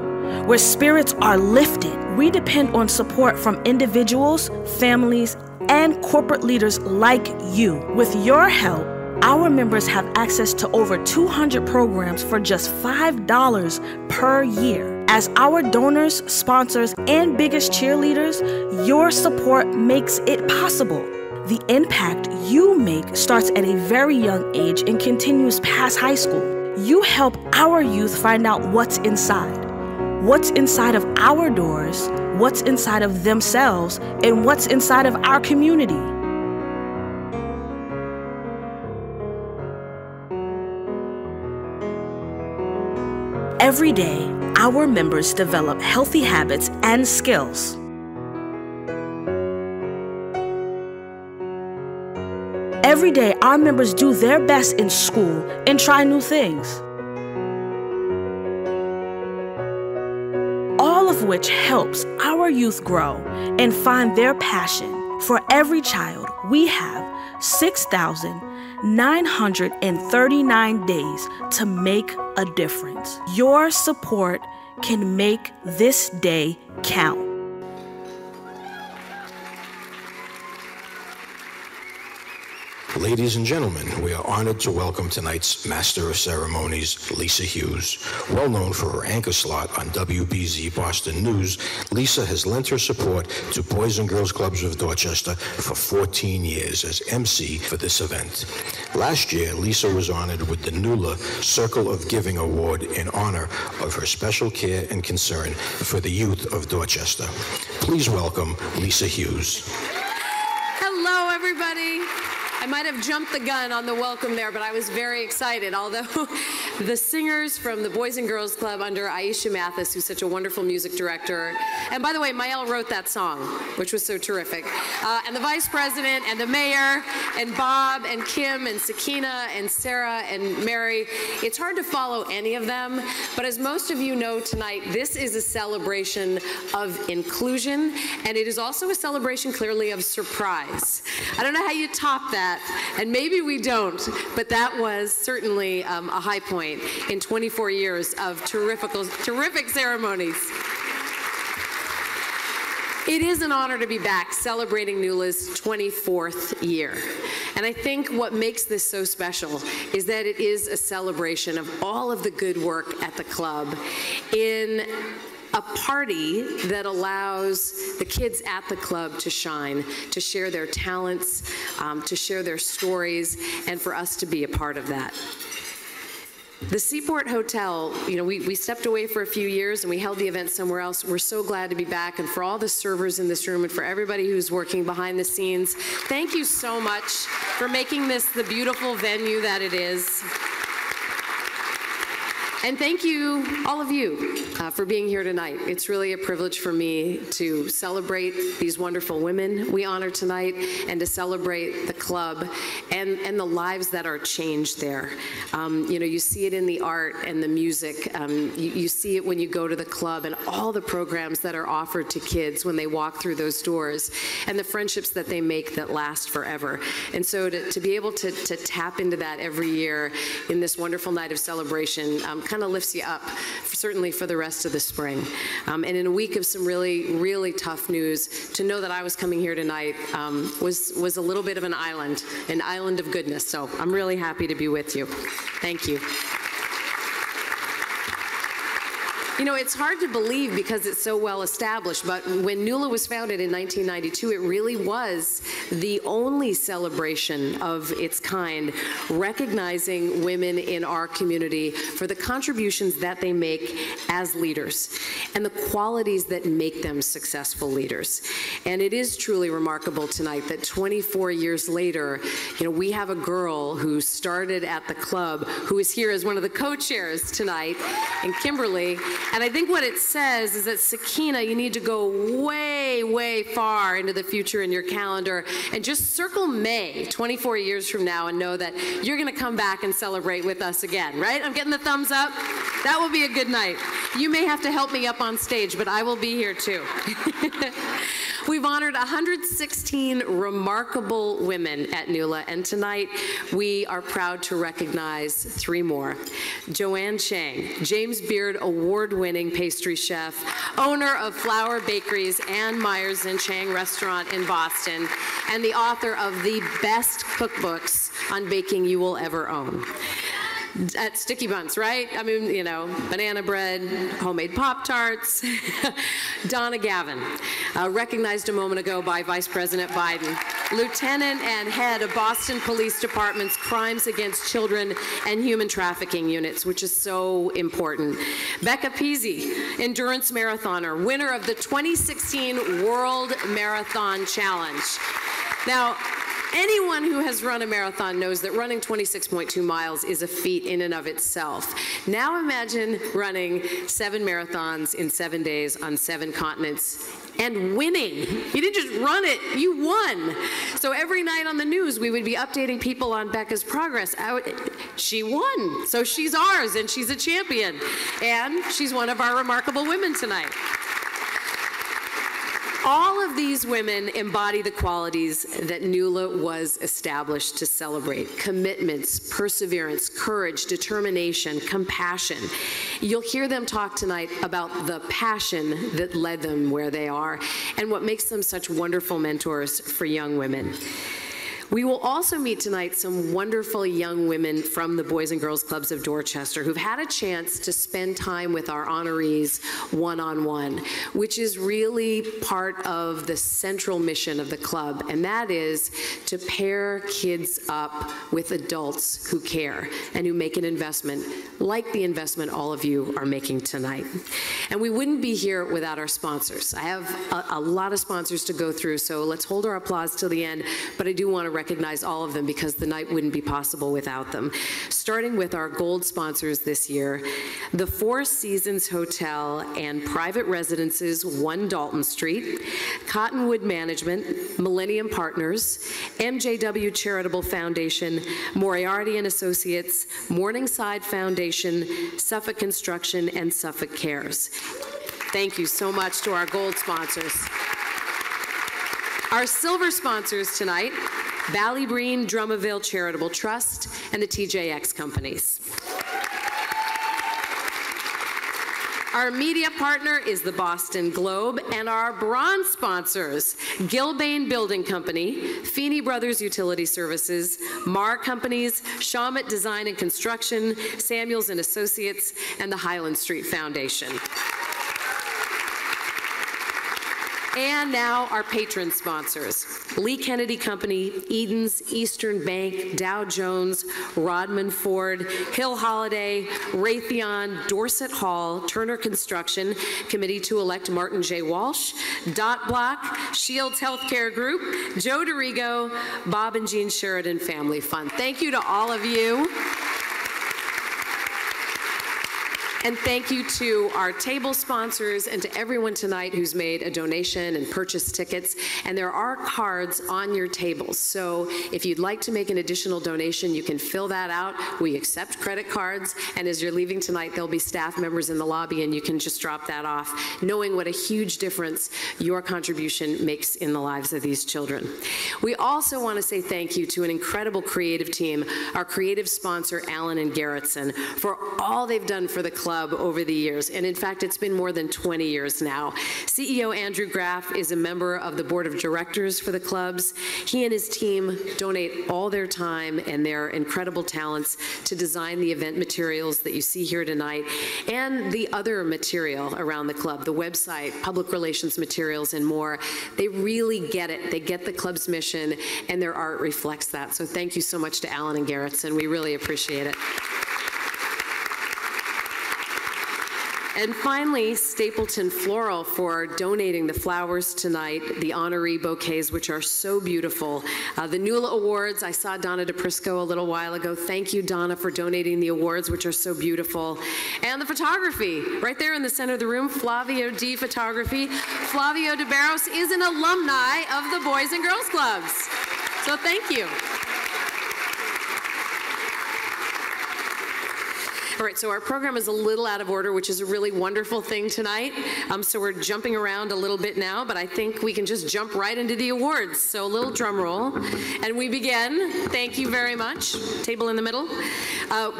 where spirits are lifted. We depend on support from individuals, families, and corporate leaders like you. With your help, our members have access to over 200 programs for just $5 per year. As our donors, sponsors, and biggest cheerleaders, your support makes it possible. The impact you make starts at a very young age and continues past high school. You help our youth find out what's inside. What's inside of our doors, what's inside of themselves, and what's inside of our community. Every day, our members develop healthy habits and skills. Every day, our members do their best in school and try new things. All of which helps our youth grow and find their passion. For every child, we have 6,939 days to make a difference. Your support can make this day count. Ladies and gentlemen, we are honored to welcome tonight's Master of Ceremonies, Lisa Hughes. Well known for her anchor slot on WBZ Boston News, Lisa has lent her support to Boys and Girls Clubs of Dorchester for 14 years as MC for this event. Last year, Lisa was honored with the NEWLA Circle of Giving Award in honor of her special care and concern for the youth of Dorchester. Please welcome Lisa Hughes. Hello, everybody. I might have jumped the gun on the welcome there, but I was very excited, although the singers from the Boys and Girls Club under Aisha Mathis, who's such a wonderful music director, and by the way, Mael wrote that song, which was so terrific, and the vice president and the mayor and Bob and Kim and Sakina and Sarah and Mary. It's hard to follow any of them, but as most of you know tonight, this is a celebration of inclusion, and it is also a celebration clearly of surprise. I don't know how you top that. And maybe we don't, but that was certainly a high point in 24 years of terrific ceremonies. It is an honor to be back celebrating NEWLA's 24th year. And I think what makes this so special is that it is a celebration of all of the good work at the club in a party that allows the kids at the club to shine, to share their talents, to share their stories, and for us to be a part of that. The Seaport Hotel, we stepped away for a few years and we held the event somewhere else. We're so glad to be back, and for all the servers in this room and for everybody who's working behind the scenes, thank you so much for making this the beautiful venue that it is. And thank you, all of you, for being here tonight. It's really a privilege for me to celebrate these wonderful women we honor tonight and to celebrate the club and the lives that are changed there. You see it in the art and the music. You see it when you go to the club and all the programs that are offered to kids when they walk through those doors and the friendships that they make that last forever. And so to be able to tap into that every year in this wonderful night of celebration kind of lifts you up, certainly for the rest of the spring. And in a week of some really, really tough news, to know that I was coming here tonight was a little bit of an island of goodness. So I'm really happy to be with you. Thank you. You know, it's hard to believe because it's so well established, but when NEWLA was founded in 1992, it really was the only celebration of its kind, recognizing women in our community for the contributions that they make as leaders and the qualities that make them successful leaders. And it is truly remarkable tonight that 24 years later, you know, we have a girl who started at the club who is here as one of the co-chairs tonight, and Kimberly. And I think what it says is that, Sakina, you need to go way, way far into the future in your calendar and just circle May 24 years from now and know that you're going to come back and celebrate with us again, right? I'm getting the thumbs up. That will be a good night. You may have to help me up on stage, but I will be here too. We've honored 116 remarkable women at NEWLA, and tonight we are proud to recognize 3 more. Joanne Chang, James Beard award-winning pastry chef, owner of Flower Bakeries and Myers and Chang Restaurant in Boston, and the author of the best cookbooks on baking you will ever own. At Sticky Buns, right? I mean, you know, banana bread, homemade Pop-Tarts. Donna Gavin, recognized a moment ago by Vice President Biden, Lieutenant and head of Boston Police Department's Crimes Against Children and Human Trafficking Units, which is so important. Becca Pizzi, endurance marathoner, winner of the 2016 World Marathon Challenge. Now, anyone who has run a marathon knows that running 26.2 miles is a feat in and of itself. Now imagine running 7 marathons in 7 days on 7 continents and winning. You didn't just run it, you won. So every night on the news, we would be updating people on Becca's progress. She won, so she's ours and she's a champion. And she's one of our remarkable women tonight. All of these women embody the qualities that NEWLA was established to celebrate: commitments, perseverance, courage, determination, compassion. You'll hear them talk tonight about the passion that led them where they are and what makes them such wonderful mentors for young women. We will also meet tonight some wonderful young women from the Boys and Girls Clubs of Dorchester who've had a chance to spend time with our honorees one-on-one, which is really part of the central mission of the club, and that is to pair kids up with adults who care and who make an investment like the investment all of you are making tonight. And we wouldn't be here without our sponsors. I have a lot of sponsors to go through, so let's hold our applause till the end, but I do want to recognize all of them because the night wouldn't be possible without them. Starting with our gold sponsors this year, the Four Seasons Hotel and Private Residences, 1 Dalton Street, Cottonwood Management, Millennium Partners, MJW Charitable Foundation, Moriarty and Associates, Morningside Foundation, Suffolk Construction, and Suffolk Cares. Thank you so much to our gold sponsors. Our silver sponsors tonight: Ballybreen Drummaville Charitable Trust and the TJX Companies. Our media partner is the Boston Globe, and our bronze sponsors: Gilbane Building Company, Feeney Brothers Utility Services, Marr Companies, Shawmut Design and Construction, Samuels and Associates, and the Highland Street Foundation. And now our patron sponsors: Lee Kennedy Company, Edens, Eastern Bank, Dow Jones, Rodman Ford, Hill Holiday, Raytheon, Dorset Hall, Turner Construction, Committee to Elect Martin J. Walsh, Dot Block, Shields Healthcare Group, Joe DeRigo, Bob and Jean Sheridan Family Fund. Thank you to all of you. And thank you to our table sponsors and to everyone tonight who's made a donation and purchased tickets. And there are cards on your tables. So if you'd like to make an additional donation, you can fill that out. We accept credit cards. And as you're leaving tonight, there'll be staff members in the lobby, and you can just drop that off, knowing what a huge difference your contribution makes in the lives of these children. We also want to say thank you to an incredible creative team, our creative sponsor, Allen and Garrettson, for all they've done for the club club over the years, and in fact, it's been more than 20 years now. CEO Andrew Graff is a member of the board of directors for the clubs. He and his team donate all their time and their incredible talents to design the event materials that you see here tonight and the other material around the club, the website, public relations materials, and more. They really get it. They get the club's mission, and their art reflects that. So thank you so much to Alan and Gerritsen. We really appreciate it. And finally, Stapleton Floral for donating the flowers tonight, the honoree bouquets, which are so beautiful. The NEWLA Awards, I saw Donna DePrisco a little while ago. Thank you, Donna, for donating the awards, which are so beautiful. And the photography, right there in the center of the room, Flavio D Photography. Flavio de Barros is an alumni of the Boys and Girls Clubs. So thank you. All right, so our program is a little out of order, which is a really wonderful thing tonight. So we're jumping around a little bit now, but I think we can just jump right into the awards. So a little drum roll. And we begin, thank you very much, table in the middle.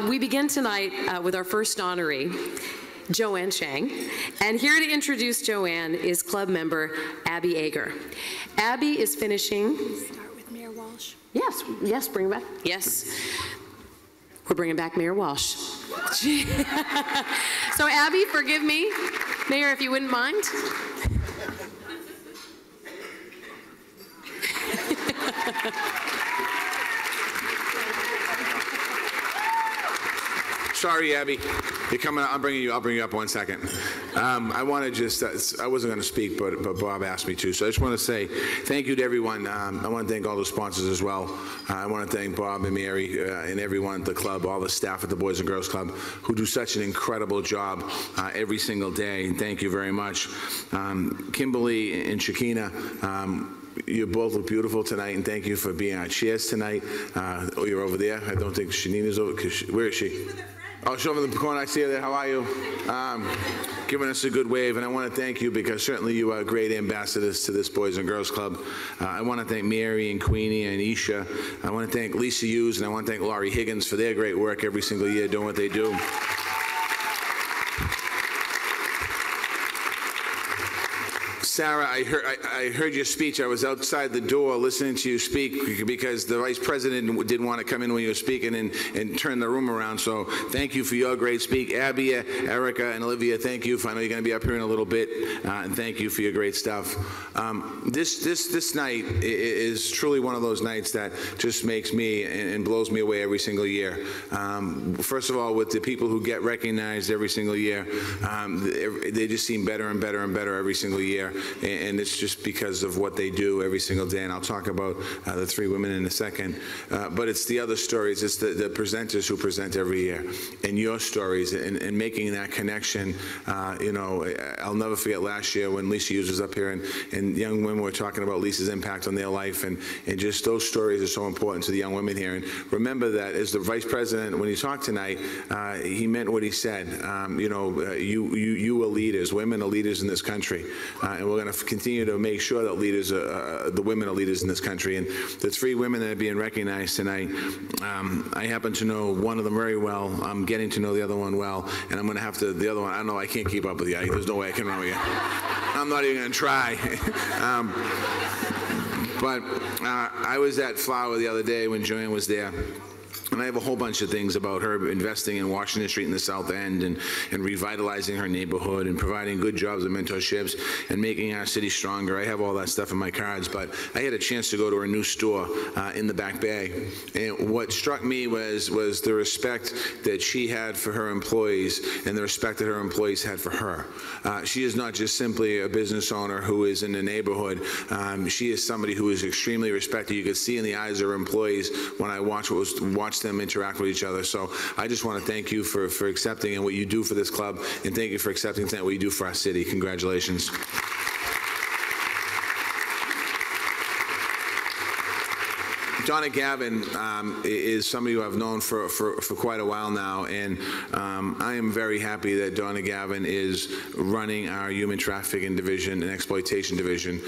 We begin tonight with our first honoree, Joanne Chang. And here to introduce Joanne is club member Abby Ager. Abby is finishing. Start with Mayor Walsh. Yes, yes, bring it back. Yes. We're bringing back Mayor Walsh. So Abby, forgive me. Mayor, if you wouldn't mind. Sorry, Abby. You're coming. I'll bring you up 1 second. I want to just. I wasn't going to speak, but Bob asked me to. So I just want to say thank you to everyone. I want to thank all the sponsors as well. I want to thank Bob and Mary and everyone at the club, all the staff at the Boys and Girls Club, who do such an incredible job every single day. And thank you very much, Kimberly and Shakina. You both look beautiful tonight, and thank you for being our chairs tonight. Oh, you're over there. I don't think Shanina's over. Where is she? Oh, she's over in the corner. I see her there. How are you? Giving us a good wave, and I want to thank you because certainly you are great ambassadors to this Boys and Girls Club. I want to thank Mary and Queenie and Isha. I want to thank Lisa Hughes, and I want to thank Laurie Higgins for their great work every single year doing what they do. Sarah, I heard your speech. I was outside the door listening to you speak because the Vice President didn't want to come in when you were speaking and turn the room around. So thank you for your great speak. Abby, Erica, and Olivia, thank you. I know you're going to be up here in a little bit, and thank you for your great stuff. This night is truly one of those nights that just makes me and blows me away every single year. First of all, with the people who get recognized every single year, they just seem better and better and better every single year. And it's just because of what they do every single day. And I'll talk about the three women in a second. But it's the other stories. It's the presenters who present every year. And your stories and making that connection. You know, I'll never forget last year when Lisa Hughes was up here and young women were talking about Lisa's impact on their life. And just those stories are so important to the young women here. And remember that as the Vice President, when he talked tonight, he meant what he said. You know, you are leaders. Women are leaders in this country. And we're going to continue to make sure that leaders, the women are leaders in this country. And the three women that are being recognized tonight, I happen to know one of them very well. I'm getting to know the other one well. And I'm going to have to, the other one, I don't know, I can't keep up with you. There's no way I can run with you. I'm not even going to try. But I was at Flower the other day when Joanne was there. And I have a whole bunch of things about her investing in Washington Street in the South End and revitalizing her neighborhood and providing good jobs and mentorships and making our city stronger. I have all that stuff in my cards, but I had a chance to go to her new store in the Back Bay. And what struck me was the respect that she had for her employees and the respect that her employees had for her. She is not just simply a business owner who is in the neighborhood. She is somebody who is extremely respected. You could see in the eyes of her employees when I watched them interact with each other. So I just want to thank you for accepting and what you do for this club, and thank you for accepting what you do for our city. Congratulations. Donna Gavin is somebody who I've known for quite a while now, and I am very happy that Donna Gavin is running our human trafficking division and exploitation division.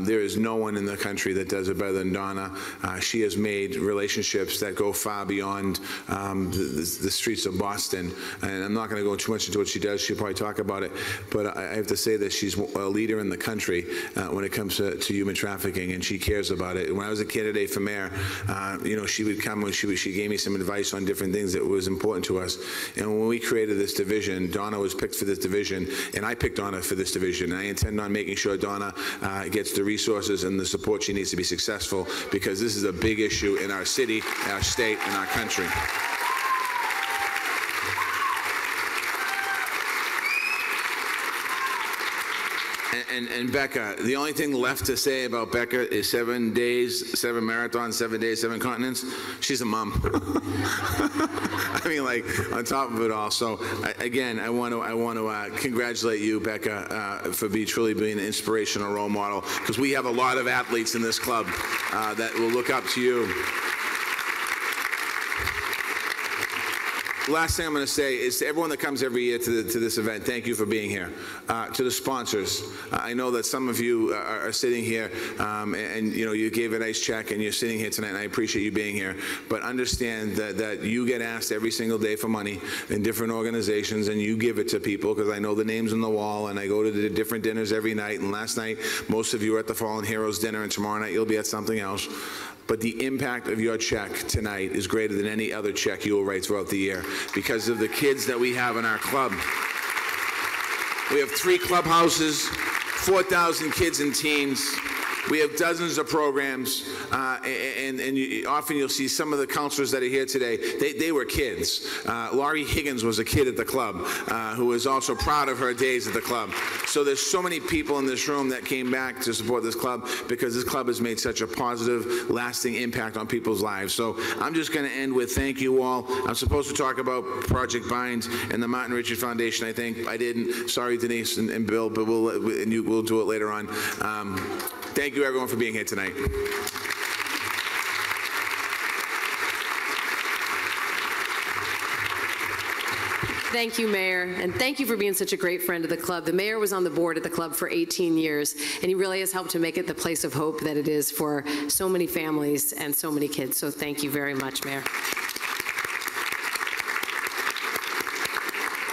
There is no one in the country that does it better than Donna. She has made relationships that go far beyond the streets of Boston, and I'm not going to go too much into what she does. She'll probably talk about it, but I have to say that she's a leader in the country when it comes to human trafficking, and she cares about it. When I was a candidate for mayor, you know, she would come when she gave me some advice on different things that was important to us. And when we created this division, Donna was picked for this division, and I picked Donna for this division. And I intend on making sure Donna gets the resources and the support she needs to be successful, because this is a big issue in our city, our state, and our country. And Becca, the only thing left to say about Becca is 7 days, 7 marathons, 7 days, 7 continents. She's a mom. I mean, like, on top of it all. So again, I want to congratulate you, Becca, for truly being an inspirational role model, because we have a lot of athletes in this club that will look up to you. Last thing I'm going to say is to everyone that comes every year to this event, thank you for being here. To the sponsors, I know that some of you are sitting here and you know, you gave a nice check and you're sitting here tonight, and I appreciate you being here. But understand that you get asked every single day for money in different organizations, and you give it to people, because I know the names on the wall, and I go to the different dinners every night. And last night, most of you were at the Fallen Heroes dinner, and tomorrow night you'll be at something else. But the impact of your check tonight is greater than any other check you will write throughout the year, because of the kids that we have in our club. We have 3 clubhouses, 4,000 kids and teens. We have dozens of programs, and often you'll see some of the counselors that are here today, they were kids. Laurie Higgins was a kid at the club, who was also proud of her days at the club. So there's so many people in this room that came back to support this club, because this club has made such a positive, lasting impact on people's lives. So I'm just going to end with thank you all. I'm supposed to talk about Project Bind and the Martin Richard Foundation. I think I didn't. Sorry, Denise and Bill, but we'll do it later on. Thank you, everyone, for being here tonight. Thank you, Mayor, and thank you for being such a great friend of the club. The mayor was on the board at the club for 18 years, and he really has helped to make it the place of hope that it is for so many families and so many kids. So thank you very much, Mayor.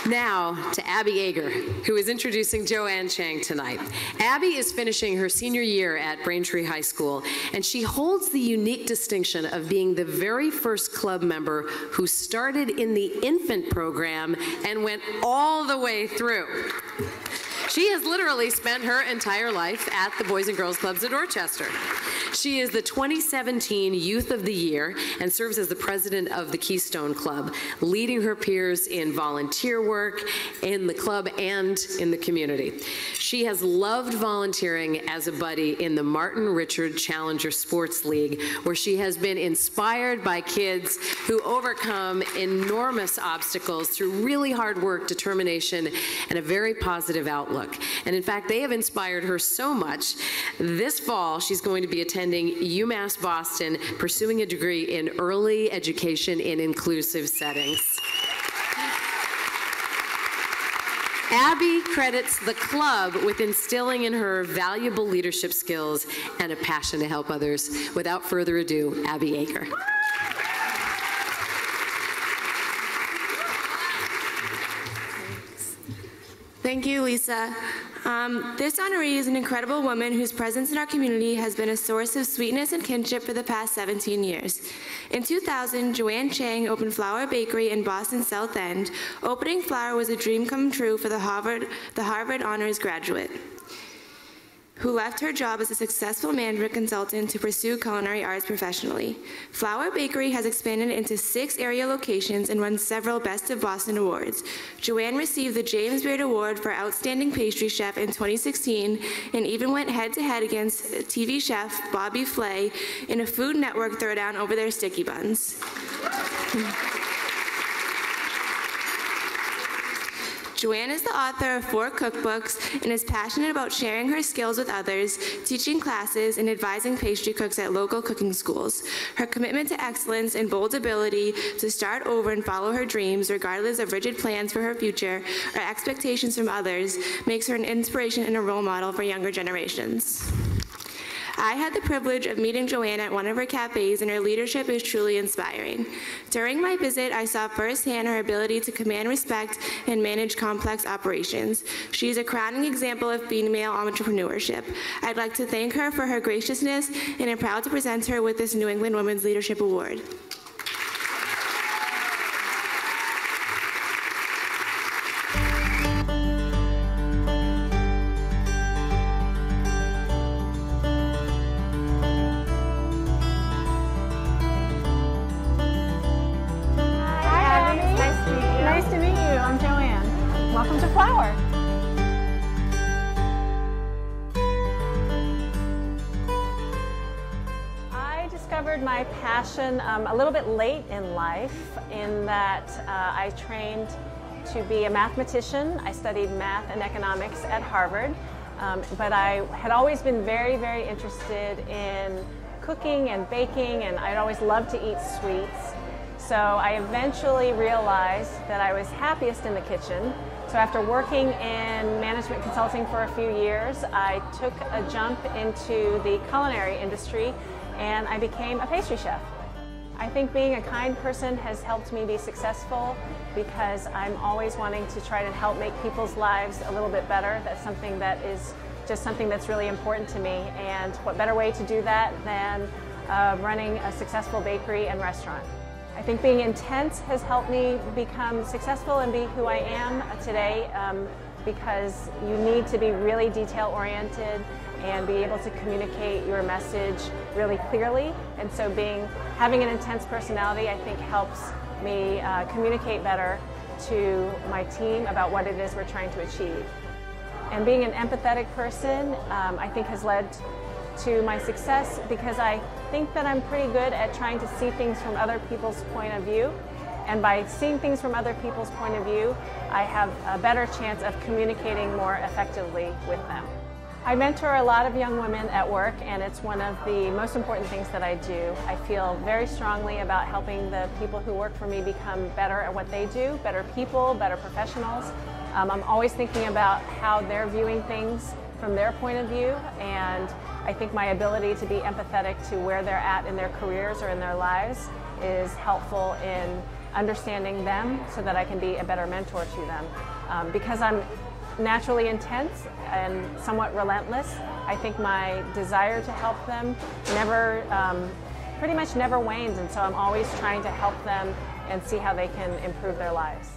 Now to Abby Ager, who is introducing Joanne Chang tonight. Abby is finishing her senior year at Braintree High School, and she holds the unique distinction of being the very first club member who started in the infant program and went all the way through. She has literally spent her entire life at the Boys and Girls Clubs of Dorchester. She is the 2017 Youth of the Year and serves as the president of the Keystone Club, leading her peers in volunteer work in the club and in the community. She has loved volunteering as a buddy in the Martin Richard Challenger Sports League, where she has been inspired by kids who overcome enormous obstacles through really hard work, determination, and a very positive outlook. And in fact, they have inspired her so much. This fall, she's going to be attending UMass Boston, pursuing a degree in early education in inclusive settings. Abby credits the club with instilling in her valuable leadership skills and a passion to help others. Without further ado, Abby Ager. Thank you, Lisa. This honoree is an incredible woman whose presence in our community has been a source of sweetness and kinship for the past 17 years. In 2000, Joanne Chang opened Flower Bakery in Boston's South End. Opening Flower was a dream come true for the Harvard Honors graduate, who left her job as a successful management consultant to pursue culinary arts professionally. Flower Bakery has expanded into 6 area locations and won several Best of Boston awards. Joanne received the James Beard Award for Outstanding Pastry Chef in 2016 and even went head-to-head against TV chef Bobby Flay in a Food Network throwdown over their sticky buns. Joanne is the author of 4 cookbooks and is passionate about sharing her skills with others, teaching classes, and advising pastry cooks at local cooking schools. Her commitment to excellence and bold ability to start over and follow her dreams, regardless of rigid plans for her future or expectations from others, makes her an inspiration and a role model for younger generations. I had the privilege of meeting Joanne at one of her cafes, and her leadership is truly inspiring. During my visit, I saw firsthand her ability to command respect and manage complex operations. She is a crowning example of female entrepreneurship. I'd like to thank her for her graciousness, and I'm proud to present her with this New England Women's Leadership Award. My passion a little bit late in life, in that I trained to be a mathematician. I studied math and economics at Harvard, but I had always been very, very interested in cooking and baking, and I'd always loved to eat sweets. So I eventually realized that I was happiest in the kitchen. So after working in management consulting for a few years, I took a jump into the culinary industry, and I became a pastry chef. I think being a kind person has helped me be successful because I'm always wanting to try to help make people's lives a little bit better. That's something that is just something that's really important to me. And what better way to do that than running a successful bakery and restaurant. I think being intense has helped me become successful and be who I am today, because you need to be really detail-oriented and be able to communicate your message really clearly. And so having an intense personality, I think, helps me communicate better to my team about what it is we're trying to achieve. And being an empathetic person, I think, has led to my success, because I think that I'm pretty good at trying to see things from other people's point of view. And by seeing things from other people's point of view, I have a better chance of communicating more effectively with them. I mentor a lot of young women at work, and it's one of the most important things that I do. I feel very strongly about helping the people who work for me become better at what they do, better people, better professionals. I'm always thinking about how they're viewing things from their point of view, and I think my ability to be empathetic to where they're at in their careers or in their lives is helpful in understanding them so that I can be a better mentor to them. Because I'm naturally intense and somewhat relentless, I think my desire to help them pretty much never wanes, and so I'm always trying to help them and see how they can improve their lives.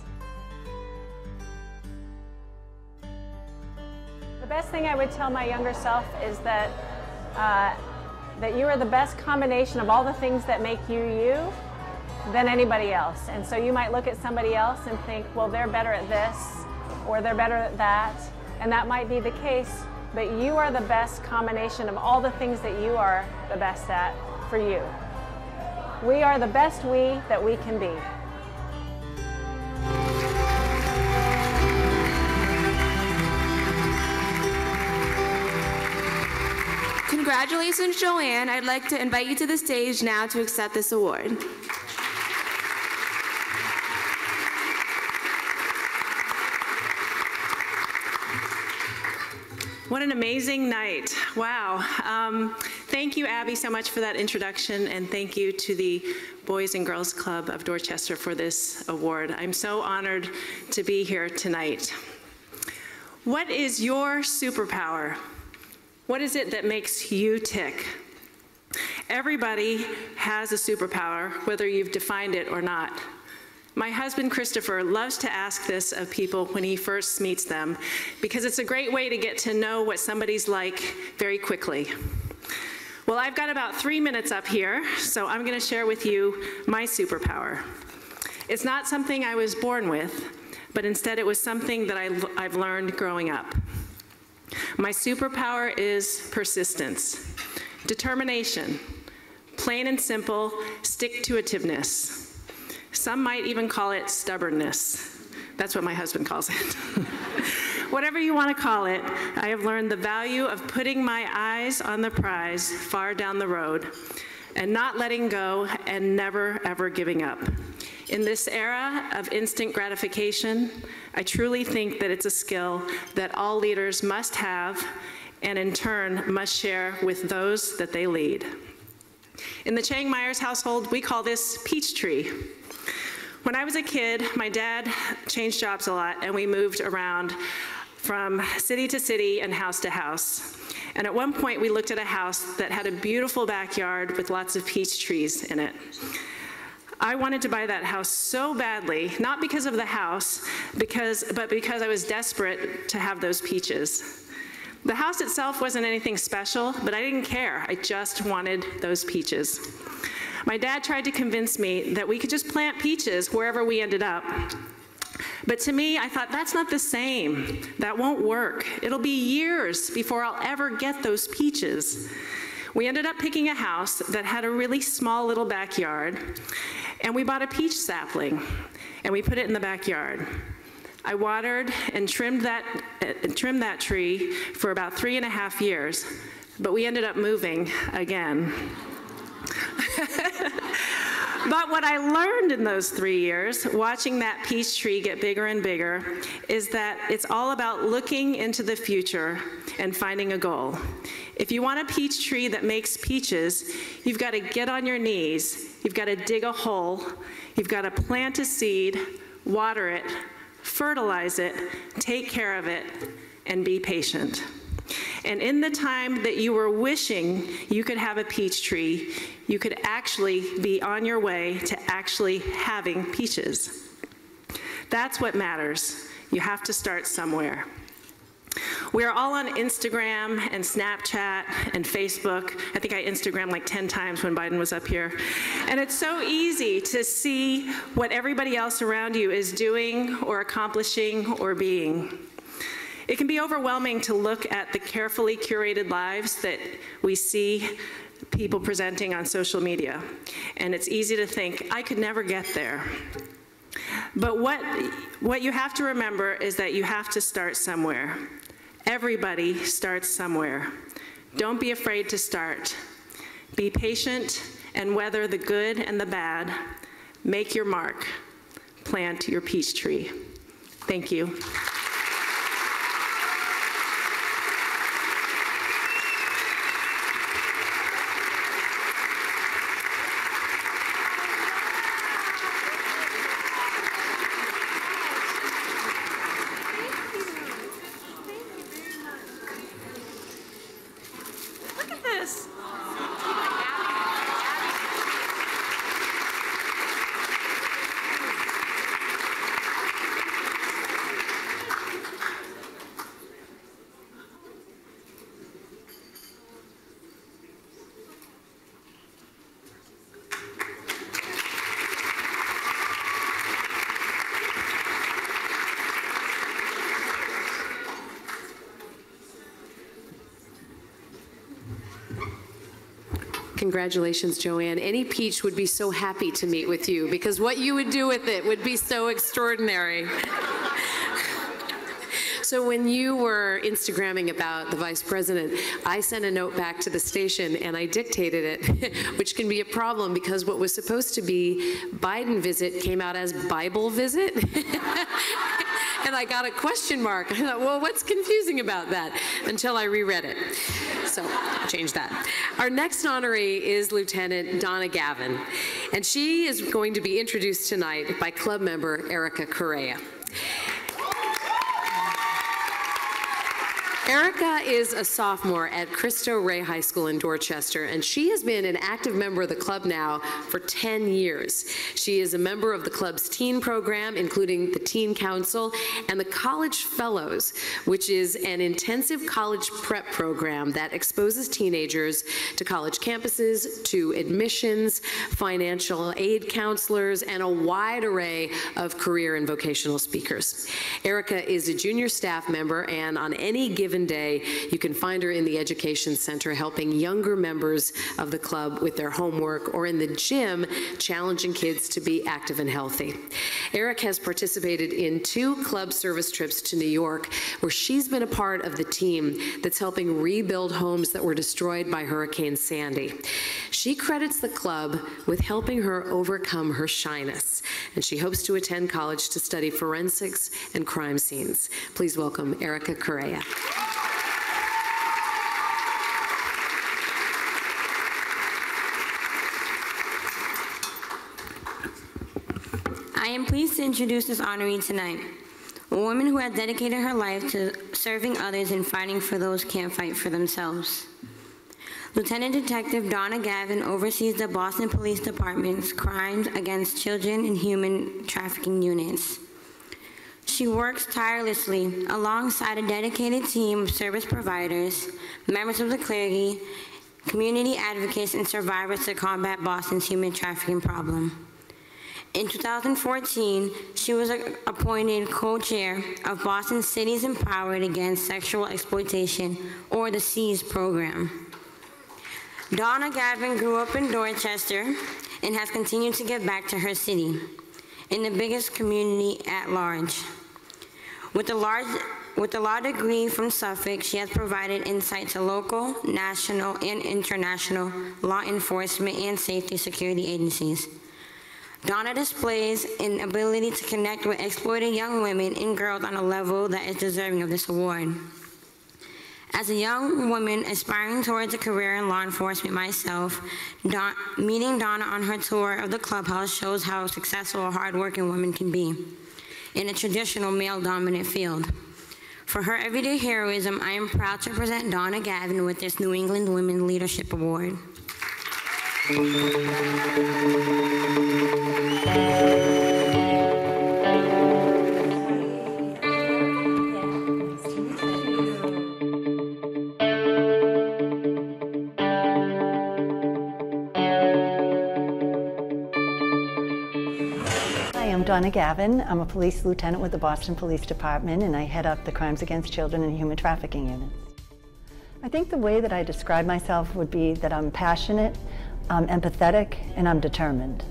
The best thing I would tell my younger self is that that you are the best combination of all the things that make you you than anybody else. And so you might look at somebody else and think, well, they're better at this, or they're better at that, and that might be the case, but you are the best combination of all the things that you are the best at for you. We are the best we that we can be. Congratulations, Joanne. I'd like to invite you to the stage now to accept this award. What an amazing night. Wow. Thank you, Abby, so much for that introduction, and thank you to the Boys and Girls Club of Dorchester for this award. I'm so honored to be here tonight. What is your superpower? What is it that makes you tick? Everybody has a superpower, whether you've defined it or not. My husband, Christopher, loves to ask this of people when he first meets them, because it's a great way to get to know what somebody's like very quickly. Well, I've got about 3 minutes up here, so I'm going to share with you my superpower. It's not something I was born with, but instead it was something that I've learned growing up. My superpower is persistence, determination, plain and simple stick-to-itiveness. Some might even call it stubbornness. That's what my husband calls it. Whatever you want to call it, I have learned the value of putting my eyes on the prize far down the road and not letting go and never, ever giving up. In this era of instant gratification, I truly think that it's a skill that all leaders must have and in turn must share with those that they lead. In the Chang Myers household, we call this Peachtree. When I was a kid, my dad changed jobs a lot and we moved around from city to city and house to house. And at one point we looked at a house that had a beautiful backyard with lots of peach trees in it. I wanted to buy that house so badly, not because of the house, but because I was desperate to have those peaches. The house itself wasn't anything special, but I didn't care. I just wanted those peaches. My dad tried to convince me that we could just plant peaches wherever we ended up. But to me, I thought, that's not the same. That won't work. It'll be years before I'll ever get those peaches. We ended up picking a house that had a really small little backyard, and we bought a peach sapling, and we put it in the backyard. I watered and trimmed that tree for about 3.5 years, but we ended up moving again. But what I learned in those 3 years, watching that peach tree get bigger and bigger, is that it's all about looking into the future and finding a goal. If you want a peach tree that makes peaches, you've got to get on your knees, you've got to dig a hole, you've got to plant a seed, water it, fertilize it, take care of it, and be patient. And in the time that you were wishing you could have a peach tree, you could actually be on your way to actually having peaches. That's what matters. You have to start somewhere. We are all on Instagram and Snapchat and Facebook. I think I Instagrammed like 10 times when Biden was up here. And it's so easy to see what everybody else around you is doing or accomplishing or being. It can be overwhelming to look at the carefully curated lives that we see people presenting on social media. And it's easy to think, I could never get there. But what you have to remember is that you have to start somewhere. Everybody starts somewhere. Don't be afraid to start. Be patient and weather the good and the bad. Make your mark. Plant your peach tree. Thank you. Congratulations, Joanne. Any peach would be so happy to meet with you because what you would do with it would be so extraordinary. So when you were Instagramming about the vice president, I sent a note back to the station and I dictated it, which can be a problem because what was supposed to be Biden visit came out as Bible visit. And I got a question mark. I thought, well, what's confusing about that? Until I reread it. So I changed that. Our next honoree is Lieutenant Donna Gavin, and she is going to be introduced tonight by club member Erica Correa. Erica is a sophomore at Cristo Rey High School in Dorchester, and she has been an active member of the club now for 10 years. She is a member of the club's teen program, including the Teen Council and the College Fellows, which is an intensive college prep program that exposes teenagers to college campuses, to admissions, financial aid counselors, and a wide array of career and vocational speakers. Erica is a junior staff member, and on any given given day. You can find her in the Education Center helping younger members of the club with their homework, or in the gym challenging kids to be active and healthy. Erica has participated in 2 club service trips to New York, where she's been a part of the team that's helping rebuild homes that were destroyed by Hurricane Sandy. She credits the club with helping her overcome her shyness, and she hopes to attend college to study forensics and crime scenes. Please welcome Erica Correa. I am pleased to introduce this honoree tonight, a woman who has dedicated her life to serving others and fighting for those who can't fight for themselves. Lieutenant Detective Donna Gavin oversees the Boston Police Department's Crimes Against Children and Human Trafficking units. She works tirelessly alongside a dedicated team of service providers, members of the clergy, community advocates, and survivors to combat Boston's human trafficking problem. In 2014, she was appointed co-chair of Boston Cities Empowered Against Sexual Exploitation, or the SEAS program. Donna Gavin grew up in Dorchester and has continued to give back to her city, in the biggest community at large. With a law degree from Suffolk, she has provided insight to local, national, and international law enforcement and safety security agencies. Donna displays an ability to connect with exploited young women and girls on a level that is deserving of this award. As a young woman aspiring towards a career in law enforcement myself, meeting Donna on her tour of the clubhouse shows how successful a hardworking woman can be in a traditional male-dominant field. For her everyday heroism, I am proud to present Donna Gavin with this New England Women Leadership Award. I'm Donna Gavin. I'm a police lieutenant with the Boston Police Department, and I head up the Crimes Against Children and Human Trafficking units. I think the way that I describe myself would be that I'm passionate, I'm empathetic, and I'm determined.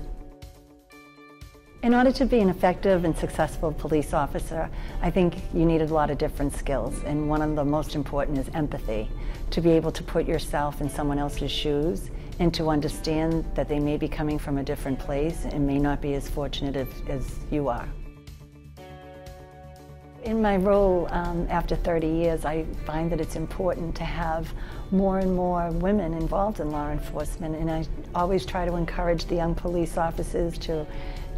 In order to be an effective and successful police officer, I think you need a lot of different skills, and one of the most important is empathy, to be able to put yourself in someone else's shoes and to understand that they may be coming from a different place and may not be as fortunate as you are. In my role after 30 years, I find that it's important to have more and more women involved in law enforcement, and I always try to encourage the young police officers to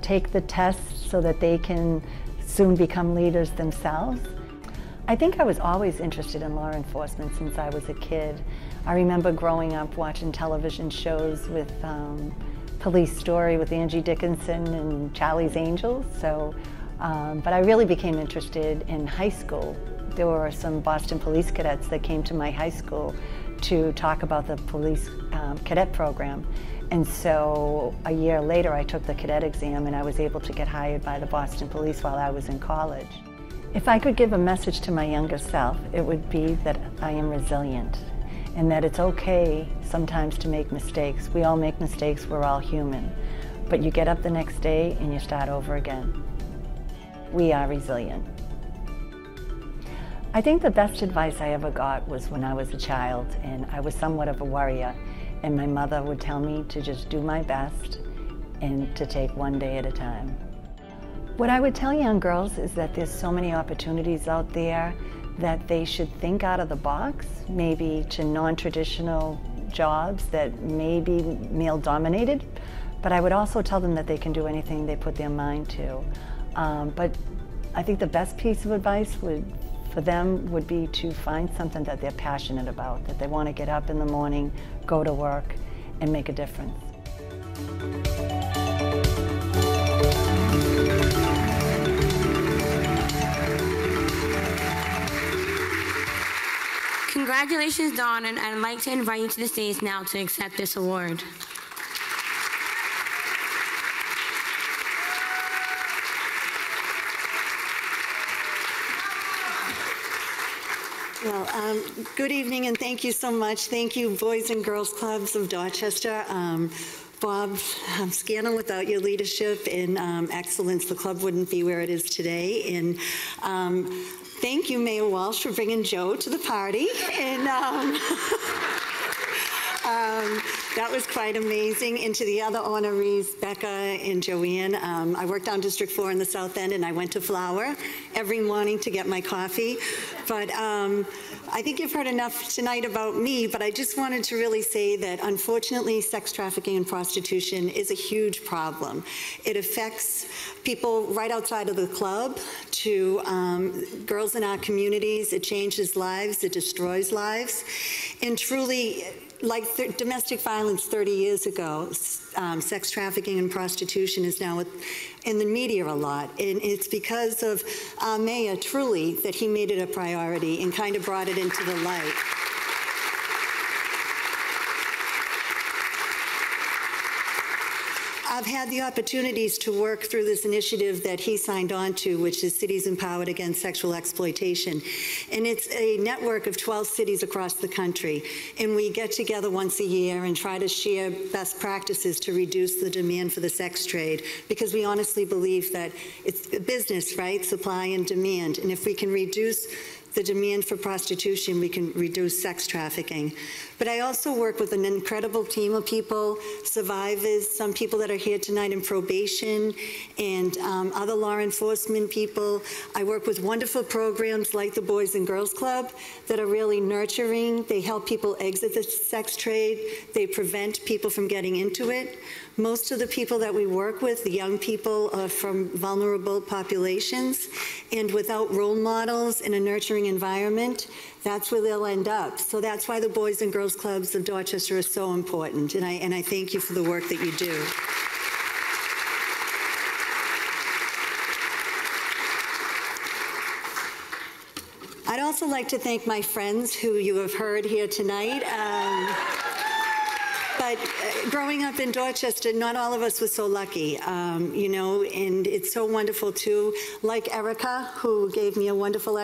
take the tests so that they can soon become leaders themselves. I think I was always interested in law enforcement since I was a kid. I remember growing up watching television shows with Police Story with Angie Dickinson and Charlie's Angels. But I really became interested in high school. There were some Boston police cadets that came to my high school to talk about the police cadet program. And so a year later I took the cadet exam and I was able to get hired by the Boston Police while I was in college. If I could give a message to my younger self, it would be that I am resilient and that it's okay sometimes to make mistakes. We all make mistakes, we're all human. But you get up the next day and you start over again. We are resilient. I think the best advice I ever got was when I was a child and I was somewhat of a worrier, and my mother would tell me to just do my best and to take one day at a time. What I would tell young girls is that there's so many opportunities out there that they should think out of the box, maybe to non-traditional jobs that may be male-dominated, but I would also tell them that they can do anything they put their mind to. But I think the best piece of advice for them would be to find something that they're passionate about, that they want to get up in the morning, go to work, and make a difference. Congratulations, Dawn, and I'd like to invite you to the stage now to accept this award. Well, good evening and thank you so much. Thank you, Boys and Girls Clubs of Dorchester. Bob Scanlon, without your leadership and excellence, the club wouldn't be where it is today. And thank you, Mayor Walsh, for bringing Joe to the party. And that was quite amazing. And to the other honorees, Becca and Joanne, I worked on District 4 in the South End, and I went to Flower every morning to get my coffee. But I think you've heard enough tonight about me, but I just wanted to really say that unfortunately sex trafficking and prostitution is a huge problem. It affects people right outside of the club to girls in our communities. It changes lives, it destroys lives. And truly, like domestic violence 30 years ago, sex trafficking and prostitution is now in the media a lot. And it's because of our mayor, truly, that he made it a priority and kind of brought it into the light. I've had the opportunities to work through this initiative that he signed on to, which is Cities Empowered Against Sexual Exploitation. And it's a network of 12 cities across the country. And we get together once a year and try to share best practices to reduce the demand for the sex trade, because we honestly believe that it's a business, right? Supply and demand. And if we can reduce the demand for prostitution, we can reduce sex trafficking. But I also work with an incredible team of people, survivors, some people that are here tonight in probation, and other law enforcement people. I work with wonderful programs like the Boys and Girls Club that are really nurturing. They help people exit the sex trade. They prevent people from getting into it. Most of the people that we work with, the young people, are from vulnerable populations, and without role models in a nurturing environment, that's where they'll end up. So that's why the Boys and Girls Clubs of Dorchester are so important, and I thank you for the work that you do. I'd also like to thank my friends who you have heard here tonight. But growing up in Dorchester, not all of us were so lucky, you know, and it's so wonderful too. Like Erica, who gave me a wonderful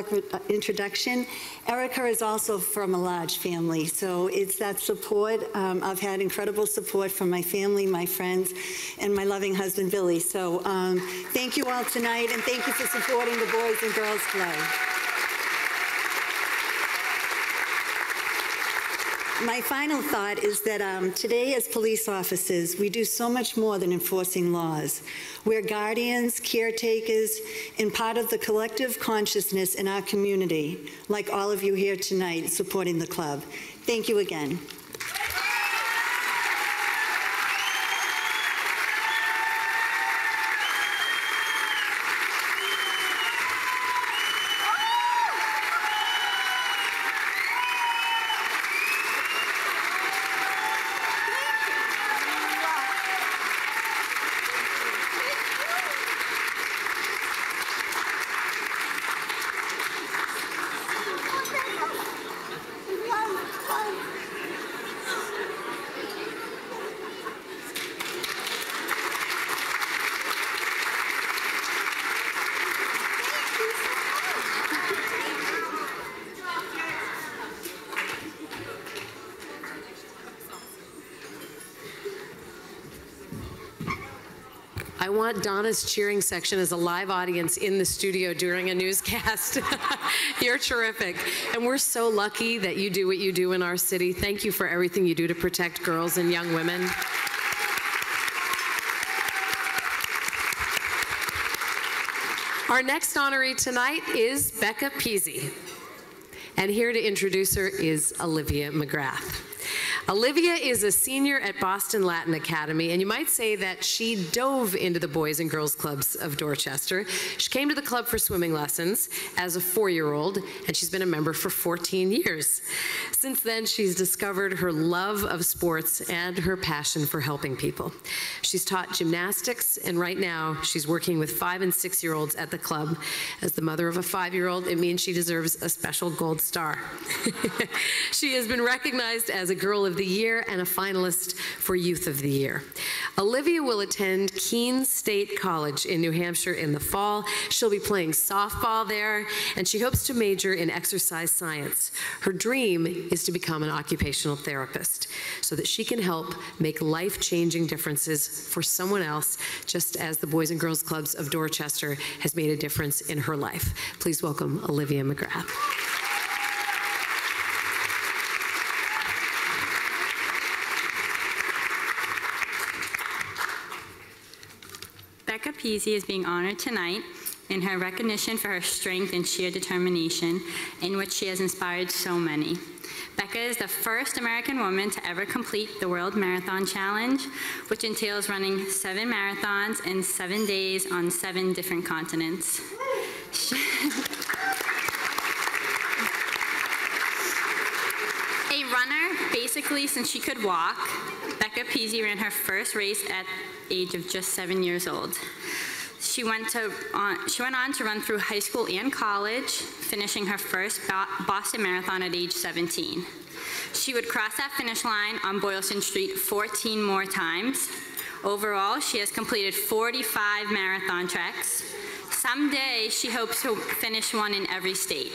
introduction. Erica is also from a large family, so it's that support. I've had incredible support from my family, my friends, and my loving husband, Billy. So thank you all tonight, and thank you for supporting the Boys and Girls Club. My final thought is that today as police officers, we do so much more than enforcing laws. We're guardians, caretakers, and part of the collective consciousness in our community, like all of you here tonight supporting the club. Thank you again. I want Donna's cheering section as a live audience in the studio during a newscast. You're terrific. And we're so lucky that you do what you do in our city. Thank you for everything you do to protect girls and young women. Our next honoree tonight is Becca Pizzi. And here to introduce her is Olivia McGrath. Olivia is a senior at Boston Latin Academy, and you might say that she dove into the Boys and Girls Clubs of Dorchester. She came to the club for swimming lessons as a 4-year-old, and she's been a member for 14 years. Since then, she's discovered her love of sports and her passion for helping people. She's taught gymnastics, and right now, she's working with 5- and 6-year-olds at the club. As the mother of a 5-year-old, it means she deserves a special gold star. She has been recognized as a Girl of of the Year and a finalist for Youth of the Year. Olivia will attend Keene State College in New Hampshire in the fall. She'll be playing softball there, and she hopes to major in exercise science. Her dream is to become an occupational therapist so that she can help make life-changing differences for someone else, just as the Boys and Girls Clubs of Dorchester has made a difference in her life. Please welcome Olivia McGrath. Becca Pizzi is being honored tonight in her recognition for her strength and sheer determination, in which she has inspired so many. Becca is the first American woman to ever complete the World Marathon Challenge, which entails running 7 marathons in 7 days on 7 different continents. A runner, basically since she could walk, Becca Pizzi ran her first race at the age of just 7 years old. She went on to run through high school and college, finishing her first Boston Marathon at age 17. She would cross that finish line on Boylston Street 14 more times. Overall, she has completed 45 marathon treks. Someday, she hopes to finish one in every state.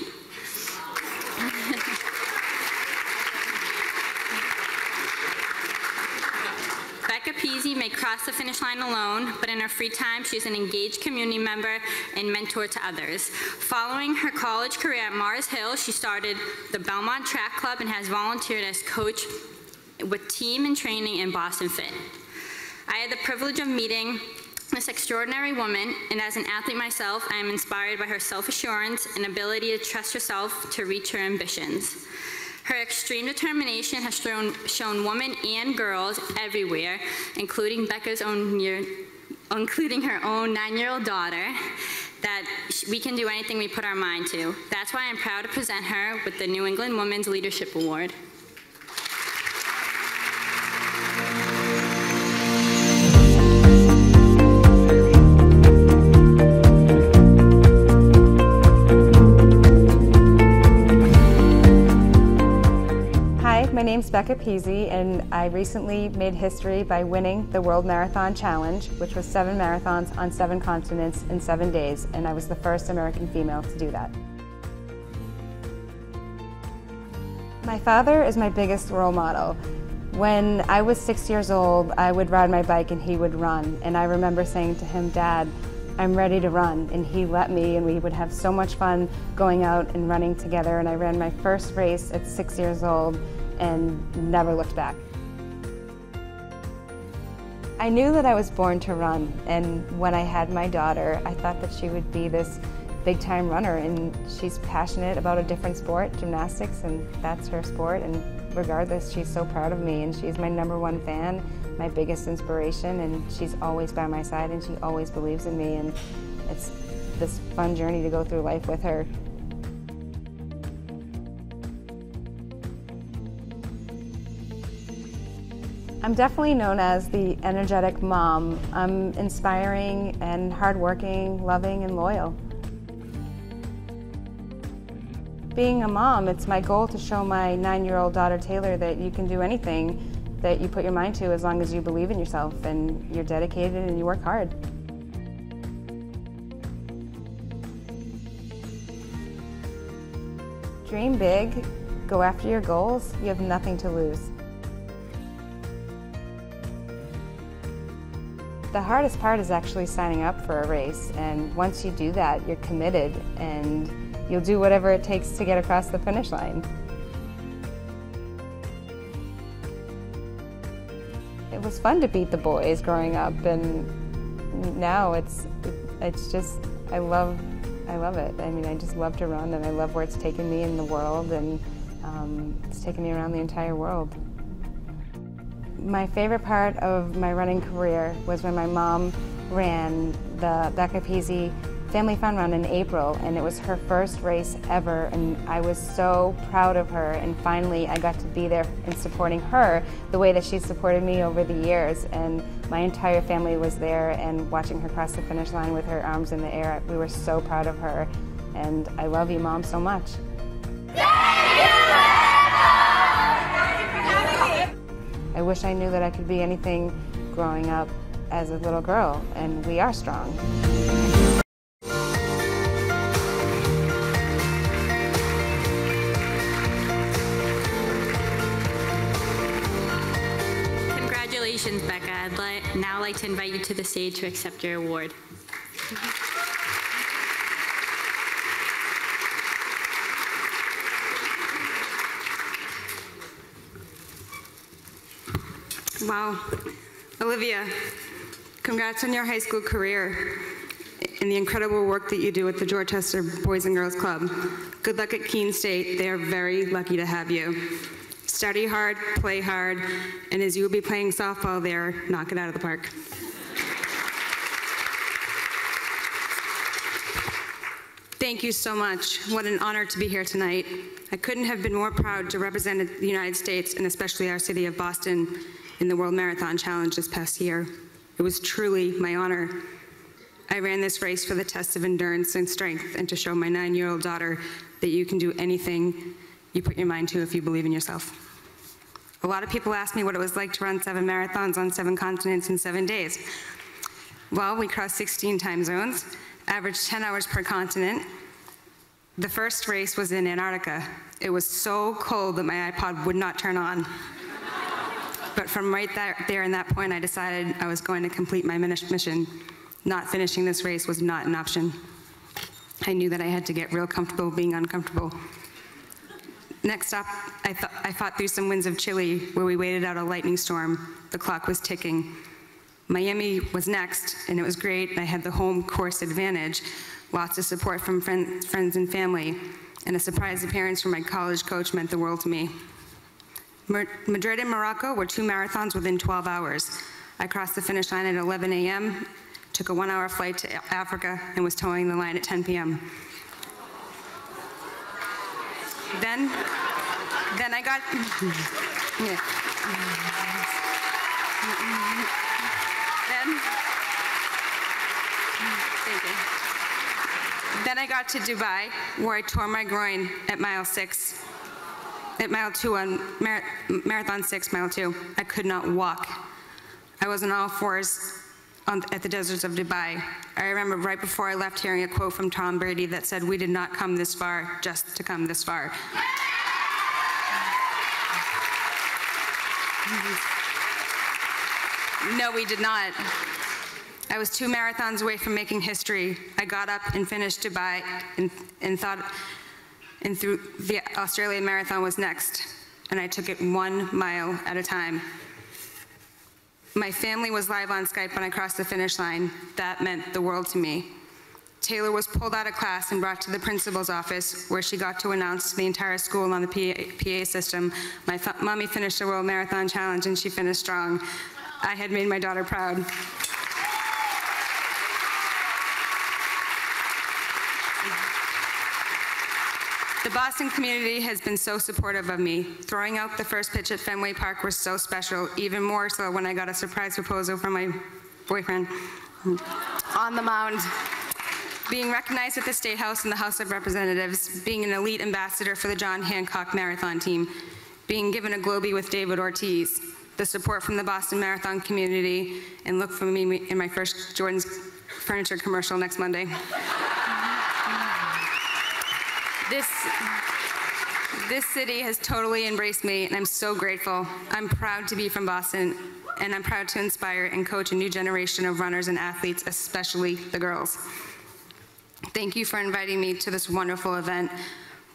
Becca Pizzi may cross the finish line alone, but in her free time, she's an engaged community member and mentor to others. Following her college career at Mars Hill, she started the Belmont Track Club and has volunteered as coach with team and training in Boston Fit. I had the privilege of meeting this extraordinary woman, and as an athlete myself, I am inspired by her self-assurance and ability to trust herself to reach her ambitions. Her extreme determination has shown women and girls everywhere, including her own 9-year-old daughter, that we can do anything we put our mind to. That's why I'm proud to present her with the New England Women's Leadership Award. My name's Becca Pizzi, and I recently made history by winning the World Marathon Challenge, which was 7 marathons on 7 continents in 7 days, and I was the first American female to do that. My father is my biggest role model. When I was 6 years old, I would ride my bike and he would run, and I remember saying to him, "Dad, I'm ready to run," and he let me, and we would have so much fun going out and running together, and I ran my first race at 6 years old and never looked back. I knew that I was born to run, and when I had my daughter, I thought that she would be this big-time runner, and she's passionate about a different sport, gymnastics, and that's her sport, and regardless, she's so proud of me, and she's my #1 fan, my biggest inspiration, and she's always by my side, and she always believes in me, and it's this fun journey to go through life with her. I'm definitely known as the energetic mom. I'm inspiring and hardworking, loving and loyal. Being a mom, it's my goal to show my 9-year-old daughter Taylor that you can do anything that you put your mind to as long as you believe in yourself and you're dedicated and you work hard. Dream big, go after your goals, you have nothing to lose. The hardest part is actually signing up for a race, and once you do that, you're committed and you'll do whatever it takes to get across the finish line. It was fun to beat the boys growing up, and now it's just, I love it. I mean, I just love to run, and I love where it's taken me in the world, and it's taken me around the entire world. My favorite part of my running career was when my mom ran the Becca Pizzi Family Fun Run in April, and it was her first race ever, and I was so proud of her, and finally I got to be there and supporting her the way that she supported me over the years, and my entire family was there, and watching her cross the finish line with her arms in the air, we were so proud of her, and I love you, Mom, so much. wish I knew that I could be anything growing up as a little girl, and we are strong. Congratulations, Becca. I'd now like to invite you to the stage to accept your award. Wow. Olivia, congrats on your high school career and the incredible work that you do with the Dorchester Boys and Girls Club. Good luck at Keene State. They are very lucky to have you. Study hard, play hard, and as you will be playing softball there, knock it out of the park. Thank you so much. What an honor to be here tonight. I couldn't have been more proud to represent the United States and especially our city of Boston in the World Marathon Challenge this past year. It was truly my honor. I ran this race for the test of endurance and strength and to show my 9-year-old daughter that you can do anything you put your mind to if you believe in yourself. A lot of people ask me what it was like to run 7 marathons on 7 continents in 7 days. Well, we crossed 16 time zones, averaged 10 hours per continent. The first race was in Antarctica. It was so cold that my iPod would not turn on. But from right there in that point, I decided I was going to complete my mission. Not finishing this race was not an option. I knew that I had to get real comfortable being uncomfortable. Next up, I fought through some winds of Chile where we waited out a lightning storm. The clock was ticking. Miami was next, and it was great. I had the home course advantage, lots of support from friends and family, and a surprise appearance from my college coach meant the world to me. Madrid and Morocco were 2 marathons within 12 hours. I crossed the finish line at 11 a.m., took a 1-hour flight to Africa, and was towing the line at 10 p.m. Then I got, Then I got to Dubai, where I tore my groin at mile 2 on Marathon 6, mile 2. I could not walk. I was on all fours at the deserts of Dubai. I remember right before I left hearing a quote from Tom Brady that said, "We did not come this far just to come this far." No, we did not. I was 2 marathons away from making history. I got up and finished Dubai and through the Australian Marathon was next, and I took it 1 mile at a time. My family was live on Skype when I crossed the finish line. That meant the world to me. Taylor was pulled out of class and brought to the principal's office, where she got to announce to the entire school on the PA system, "My mommy finished the World Marathon Challenge, and she finished strong." I had made my daughter proud. The Boston community has been so supportive of me. Throwing out the first pitch at Fenway Park was so special, even more so when I got a surprise proposal from my boyfriend on the mound. Being recognized at the State House and the House of Representatives, being an elite ambassador for the John Hancock Marathon team, being given a Globie with David Ortiz, the support from the Boston Marathon community, and look for me in my first Jordan's Furniture commercial next Monday. This city has totally embraced me, and I'm so grateful. I'm proud to be from Boston, and I'm proud to inspire and coach a new generation of runners and athletes, especially the girls. Thank you for inviting me to this wonderful event.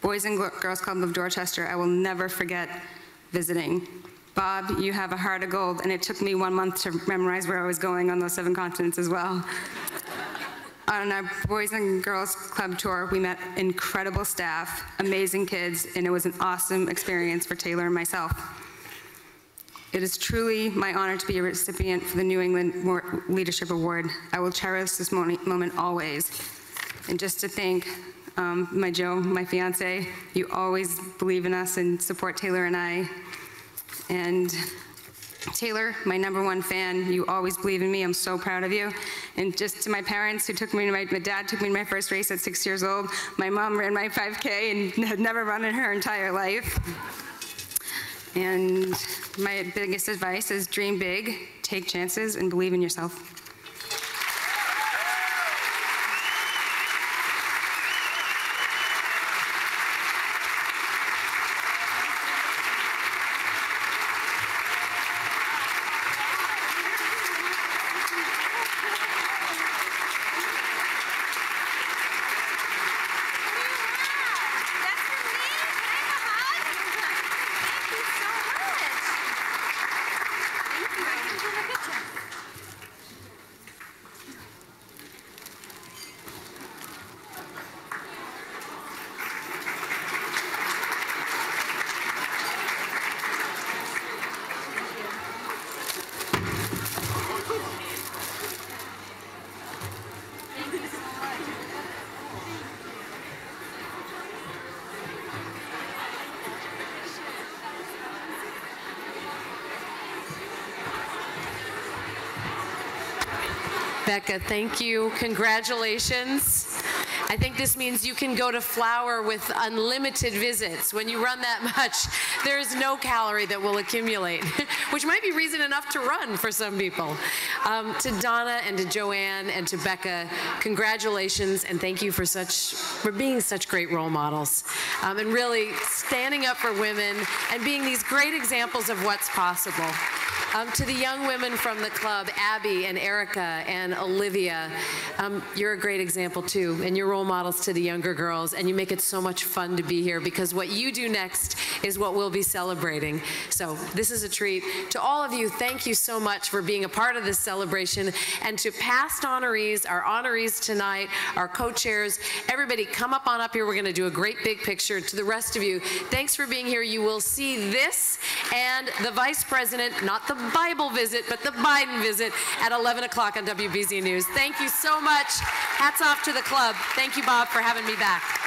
Boys and Girls Club of Dorchester, I will never forget visiting. Bob, you have a heart of gold, and it took me 1 month to memorize where I was going on those 7 continents as well. On our Boys and Girls Club tour, we met incredible staff, amazing kids, and it was an awesome experience for Taylor and myself. It is truly my honor to be a recipient for the New England Leadership Award. I will cherish this moment always. And just to thank my Joe, my fiance, you always believe in us and support Taylor and I. And Taylor, my #1 fan, you always believe in me. I'm so proud of you. And just to my parents who took me to my dad took me to my first race at 6 years old. My mom ran my 5K and had never run in her entire life. And my biggest advice is dream big, take chances, and believe in yourself. Becca, thank you. Congratulations. I think this means you can go to Flower with unlimited visits. When you run that much, there is no calorie that will accumulate, which might be reason enough to run for some people. To Donna and to Joanne and to Becca, congratulations and thank you for being such great role models and really standing up for women and being these great examples of what's possible. To the young women from the club, Abby and Erica and Olivia, you're a great example too, and you're role models to the younger girls, and you make it so much fun to be here because what you do next is what we'll be celebrating. So this is a treat. To all of you, thank you so much for being a part of this celebration, and to past honorees, our honorees tonight, our co-chairs, everybody come up on up here. We're going to do a great big picture. To the rest of you, thanks for being here. You will see this and the Vice President, not the Bible visit, but the Biden visit at 11 o'clock on WBZ News. Thank you so much. Hats off to the club. Thank you, Bob, for having me back.